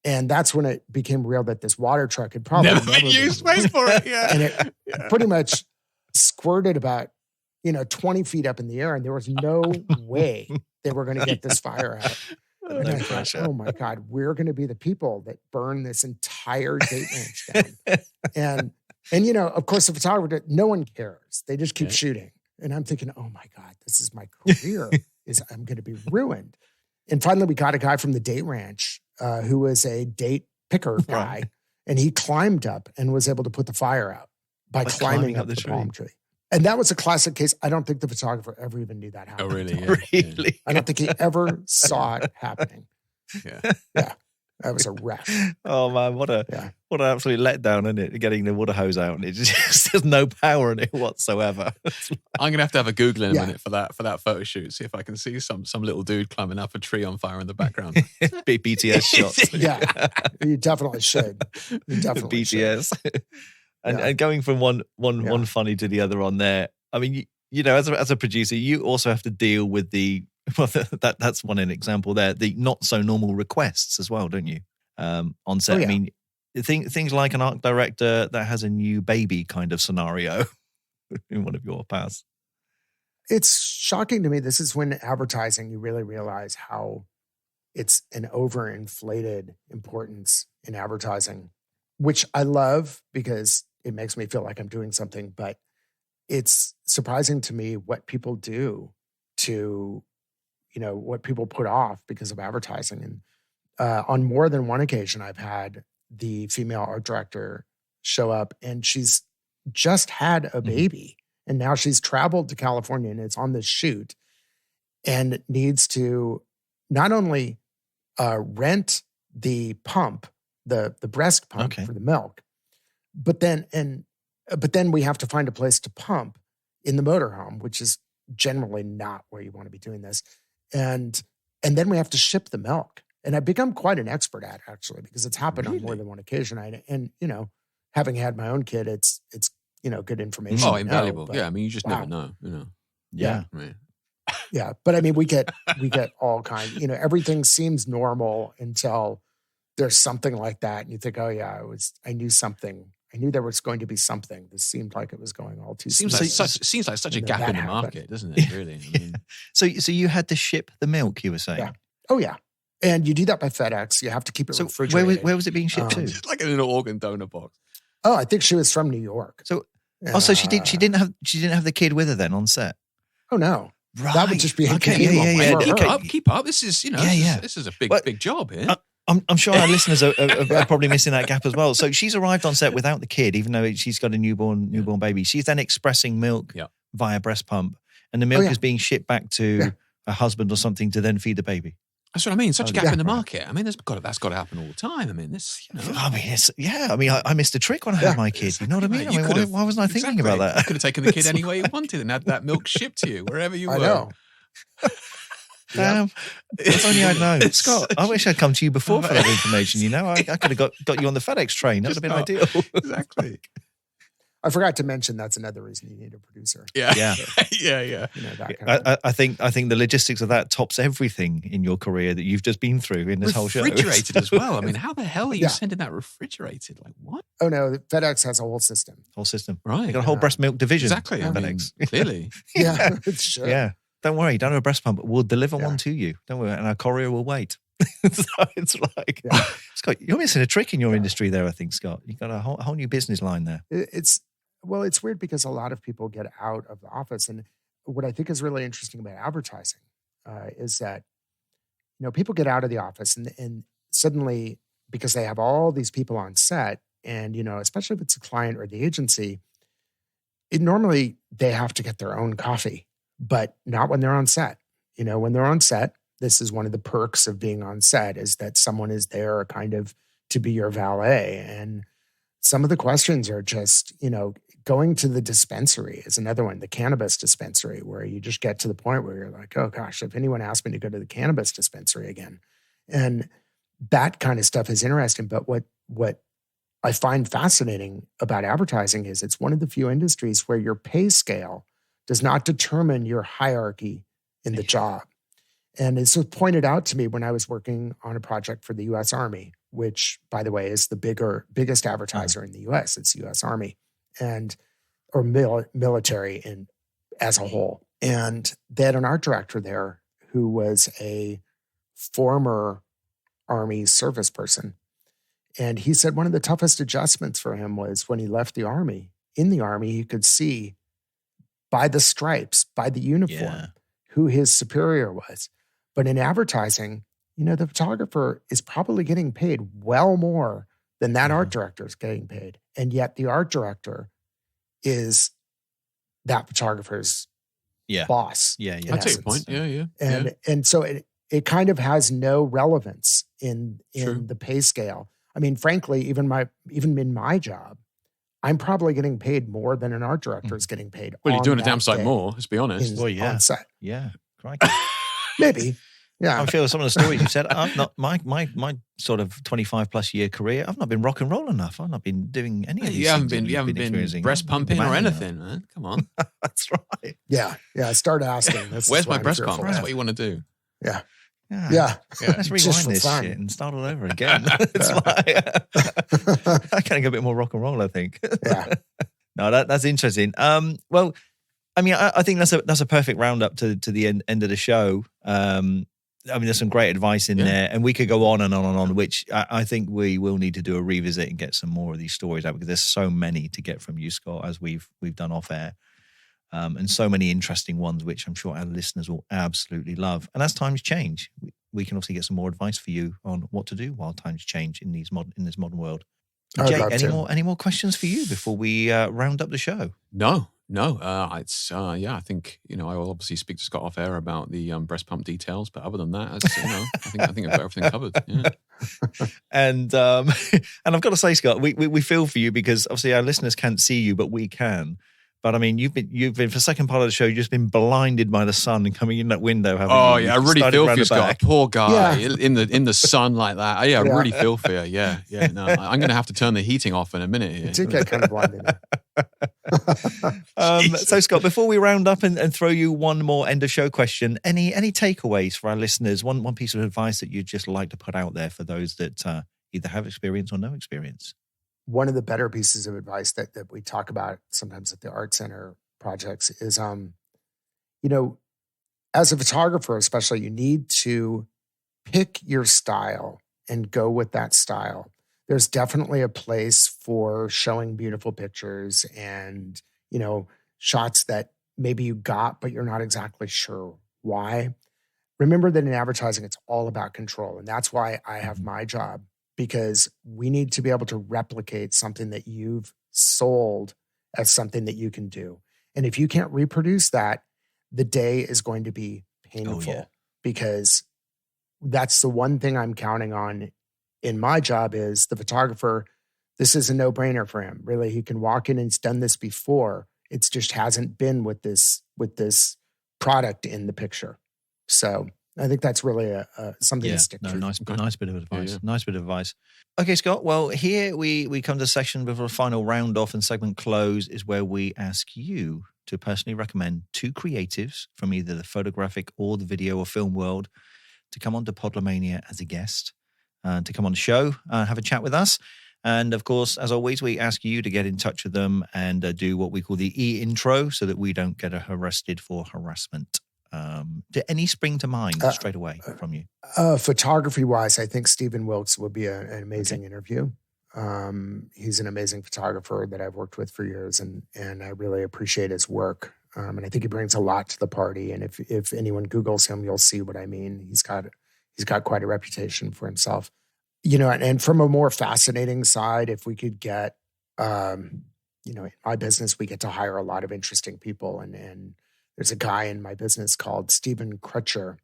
And that's when it became real that this water truck had probably never been used for it. Yeah. And it pretty much squirted about, 20 feet up in the air. And there was no way they were going to get this fire out. And I thought, oh my God, we're going to be the people that burn this entire date ranch down. And of course, the photographer, no one cares. They just keep shooting. And I'm thinking, oh my God, this is my career. I'm going to be ruined. And finally, we got a guy from the date ranch who was a date picker guy. And he climbed up and was able to put the fire out by climbing up the palm tree. And that was a classic case. I don't think the photographer ever even knew that happened. Oh, really? Yeah. Really? I don't think he ever saw it happening. Yeah. That was a wreck. Oh man, what an absolute letdown, isn't it? Getting the water hose out and it just there's no power in it whatsoever. I'm gonna have a Google in a minute for that photo shoot. See if I can see some little dude climbing up a tree on fire in the background. BTS shots. Yeah, you definitely should. You definitely BTS. should. And going from one funny to the other on there. I mean, as a producer, you also have to deal with that's one example there. The not so normal requests as well, don't you? On set. I mean, things like an art director that has a new baby kind of scenario in one of your past. It's shocking to me. This is when advertising, you really realize how it's an overinflated importance in advertising, which I love because it makes me feel like I'm doing something, but it's surprising to me what people do to, what people put off because of advertising. And on more than one occasion, I've had the female art director show up and she's just had a baby and now she's traveled to California and it's on this shoot and needs to not only rent the pump, the breast pump for the milk, but then we have to find a place to pump in the motorhome, which is generally not where you want to be doing this. And then we have to ship the milk. And I've become quite an expert at it, actually, because it's happened on more than one occasion. And having had my own kid, it's good information. Oh, invaluable. But, I mean, you just never know, Yeah. Right. Yeah. But I mean, we get all kinds, everything seems normal until there's something like that. And you think, oh yeah, I knew something I knew there was going to be something. This seemed like it was going all too seems smoothly. Seems like such a gap in the market, doesn't it? Really. I mean, so you had to ship the milk, you were saying? Yeah. Oh yeah. And you do that by FedEx. You have to keep it refrigerated. Where was it being shipped to? Just like in an organ donor box. Oh, I think she was from New York. So so she didn't have the kid with her then on set. Oh no. Right. That would just be Keep up. This is, this is a big job here. I'm sure our listeners are probably missing that gap as well. So she's arrived on set without the kid, even though she's got a newborn baby. She's then expressing milk via breast pump, and the milk is being shipped back to her husband or something to then feed the baby. That's what I mean. Such a gap in the market. I mean, that's got to happen all the time. I mean, I missed a trick when I had my kid. You know what I mean? Why wasn't I thinking about that? You could have taken the kid anywhere you wanted and had that milk shipped to you wherever you were. I know. If only I'd known. Scott, I wish I'd come to you before for that information. I could have got you on the FedEx train. That would have been ideal. Exactly. I forgot to mention that's another reason you need a producer. Yeah. That kind of I think the logistics of that tops everything in your career that you've just been through in this whole show. Refrigerated as well. I mean, how the hell are you sending that refrigerated? Like what? Oh no, FedEx has a whole system. Right. They got a whole breast milk division. Exactly. FedEx. Clearly. Yeah. Sure. Yeah. Don't worry, don't have a breast pump. We'll deliver one to you. Don't worry, and our courier will wait. So it's like, Scott, you're missing a trick in your industry there, I think, Scott. You've got a whole new business line there. It's weird because a lot of people get out of the office. And what I think is really interesting about advertising is that, people get out of the office and suddenly, because they have all these people on set and, especially if it's a client or the agency, normally they have to get their own coffee. But not when they're on set. When they're on set, this is one of the perks of being on set is that someone is there kind of to be your valet. And some of the questions are just, going to the dispensary is another one, the cannabis dispensary, where you just get to the point where you're like, oh gosh, if anyone asked me to go to the cannabis dispensary again. And that kind of stuff is interesting. But what I find fascinating about advertising is it's one of the few industries where your pay scale does not determine your hierarchy in the job. And it's pointed out to me when I was working on a project for the U.S. Army, which, by the way, is the biggest advertiser in the U.S. It's the U.S. Army or military as a whole. And they had an art director there who was a former Army service person. And he said one of the toughest adjustments for him was when he left the Army. In the Army, he could see by the stripes, by the uniform, who his superior was. But in advertising, the photographer is probably getting paid well more than that art director is getting paid. And yet the art director is that photographer's boss. Yeah. I take your point. Yeah. And so it kind of has no relevance in the pay scale. I mean, frankly, even in my job, I'm probably getting paid more than an art director is getting paid. Well, you're doing a damn sight more, let's be honest. On set. Yeah. Crikey. Maybe. Yeah. I'm sure some of the stories you said, I've not my sort of 25 plus year career, I've not been rock and roll enough. I've not been doing any of these things. You haven't been breast pumping or anything, man. Come on. That's right. Yeah. Start asking. Where's my breast pump? That's what you want to do. Yeah. Yeah. Let's rewind this shit and start all over again. It's like I can go a bit more rock and roll, I think. Yeah. No, that's interesting. Well, I mean, I think that's a perfect roundup to the end of the show. I mean, there's some great advice in there, and we could go on and on and on, which I think we will need to do a revisit and get some more of these stories out because there's so many to get from you, Scott, as we've done off air. And so many interesting ones, which I'm sure our listeners will absolutely love. And as times change, we can also get some more advice for you on what to do while times change in this modern world. Jake, any more questions for you before we round up the show? No. I think I will obviously speak to Scott off air about the breast pump details, but other than that, I think I've got everything covered. Yeah. And I've got to say, Scott, we feel for you because obviously our listeners can't see you, but we can. But I mean, you've been for the second part of the show, you've just been blinded by the sun and coming in that window. I really feel for you, Scott. Poor guy in the sun like that. I really feel for you. Yeah. No, I'm going to have to turn the heating off in a minute here. You did get kind of blinded. So, Scott, before we round up and throw you one more end of show question, any takeaways for our listeners? One piece of advice that you'd just like to put out there for those that either have experience or no experience. one of the better pieces of advice that we talk about sometimes at the Art Center projects is, as a photographer, especially, you need to pick your style and go with that style. There's definitely a place for showing beautiful pictures and, shots that maybe you got, but you're not exactly sure why. Remember that in advertising, it's all about control. And that's why I have my job, because we need to be able to replicate something that you've sold as something that you can do. And if you can't reproduce that, the day is going to be painful, because that's the one thing I'm counting on in my job is the photographer. This is a no-brainer for him. Really, he can walk in and he's done this before. It just hasn't been with this product in the picture. So I think that's really something to stick to. Nice bit of advice. Nice bit of advice. Okay, Scott. Well, here we come to the section before the final round off and segment close is where we ask you to personally recommend 2 creatives from either the photographic or the video or film world to come on to Podlemania as a guest, to come on the show, have a chat with us. And of course, as always, we ask you to get in touch with them and do what we call the e-intro so that we don't get arrested for harassment. Did any spring to mind straight away from you? Photography-wise, I think Stephen Wilkes would be an amazing interview. He's an amazing photographer that I've worked with for years, and I really appreciate his work. And I think he brings a lot to the party. And if anyone Googles him, you'll see what I mean. He's got quite a reputation for himself. And from a more fascinating side, if we could get, in my business, we get to hire a lot of interesting people. And there's a guy in my business called Stephen Crutcher,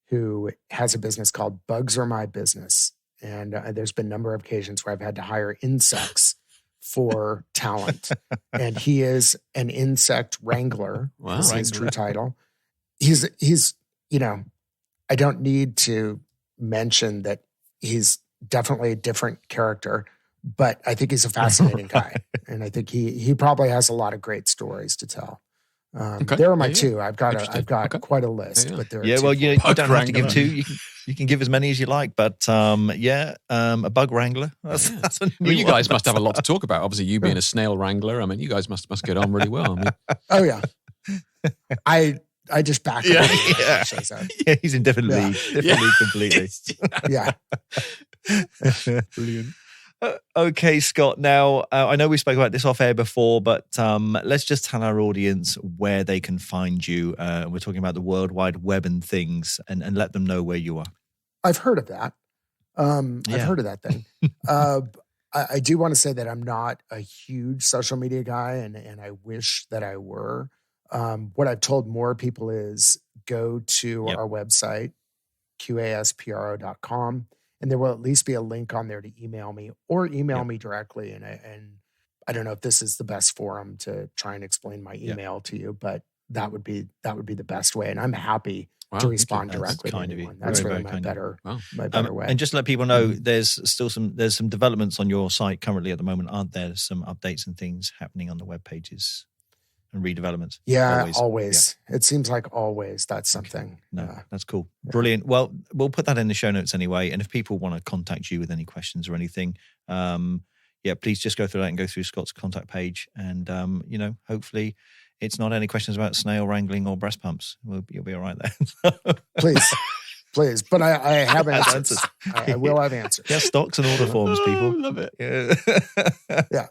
who has a business called Bugs Are My Business. And there's been a number of occasions where I've had to hire insects for talent. And he is an insect wrangler. Wow. That's his true title. He's I don't need to mention that he's definitely a different character, but I think he's a fascinating guy. And I think he probably has a lot of great stories to tell. There are my 2. I've got quite a list, but there are 2. Well, you don't have to give 2. You can give as many as you like, but a bug wrangler. That's a new you guys must have a lot to talk about. Obviously, you being a snail wrangler, I mean, you guys must get on really well. I mean, oh yeah, I just back up. Yeah, he's in different league completely. Yeah. Brilliant. Okay, Scott. Now, I know we spoke about this off air before, but let's just tell our audience where they can find you. We're talking about the World Wide Web and things, and let them know where you are. I've heard of that. I've heard of that thing. I do want to say that I'm not a huge social media guy, and I wish that I were. What I've told more people is go to our website, QASPRO.com. And there will at least be a link on there to email me or email me directly. And I don't know if this is the best forum to try and explain my email to you, but that would be the best way. And I'm happy to respond directly to anyone. That's really my better way. And just to let people know, there's some developments on your site currently at the moment, aren't there? Some updates and things happening on the web pages and redevelopments. Yeah, always. Yeah. It seems like always that's something. That's cool. Yeah. Brilliant. Well, we'll put that in the show notes anyway. And if people want to contact you with any questions or anything, please just go through that and go through Scott's contact page. And, hopefully it's not any questions about snail wrangling or breast pumps. You'll be all right there. Please. But I have answers. I will have answers. Get stocks and order forms, people. Love it. Yeah.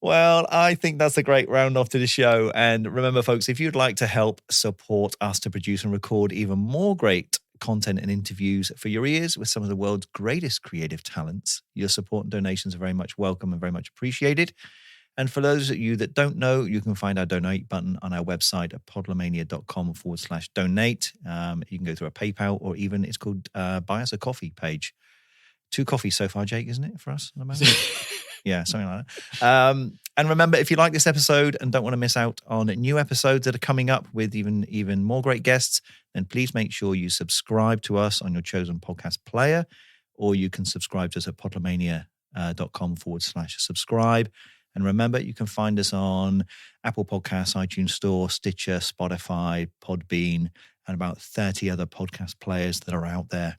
Well, I think that's a great round off to the show. And remember, folks, if you'd like to help support us to produce and record even more great content and interviews for your ears with some of the world's greatest creative talents, your support and donations are very much welcome and very much appreciated. And for those of you that don't know, you can find our donate button on our website at podlemania.com/donate. You can go through a PayPal, or even it's called Buy Us a Coffee page. 2 coffees so far, Jake, isn't it, for us at the moment? Yeah, something like that. And remember, if you like this episode and don't want to miss out on new episodes that are coming up with even more great guests, then please make sure you subscribe to us on your chosen podcast player, or you can subscribe to us at podlemania.com/subscribe. And remember, you can find us on Apple Podcasts, iTunes Store, Stitcher, Spotify, Podbean, and about 30 other podcast players that are out there.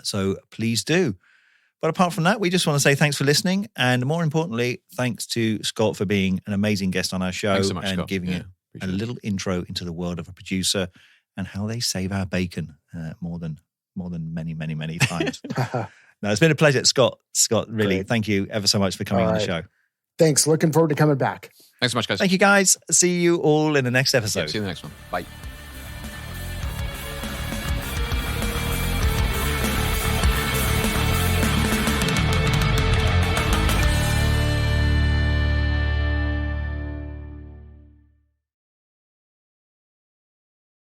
So please do. But apart from that, we just want to say thanks for listening. And more importantly, thanks to Scott for being an amazing guest on our show Thanks so much, and Scott. giving it a little intro into the world of a producer and how they save our bacon more than many, many, many times. No, it's been a pleasure, Scott. Scott, really, Great. Thank you ever so much for coming on the show. Thanks. Looking forward to coming back. Thanks so much, guys. Thank you, guys. See you all in the next episode. See you in the next one. Bye.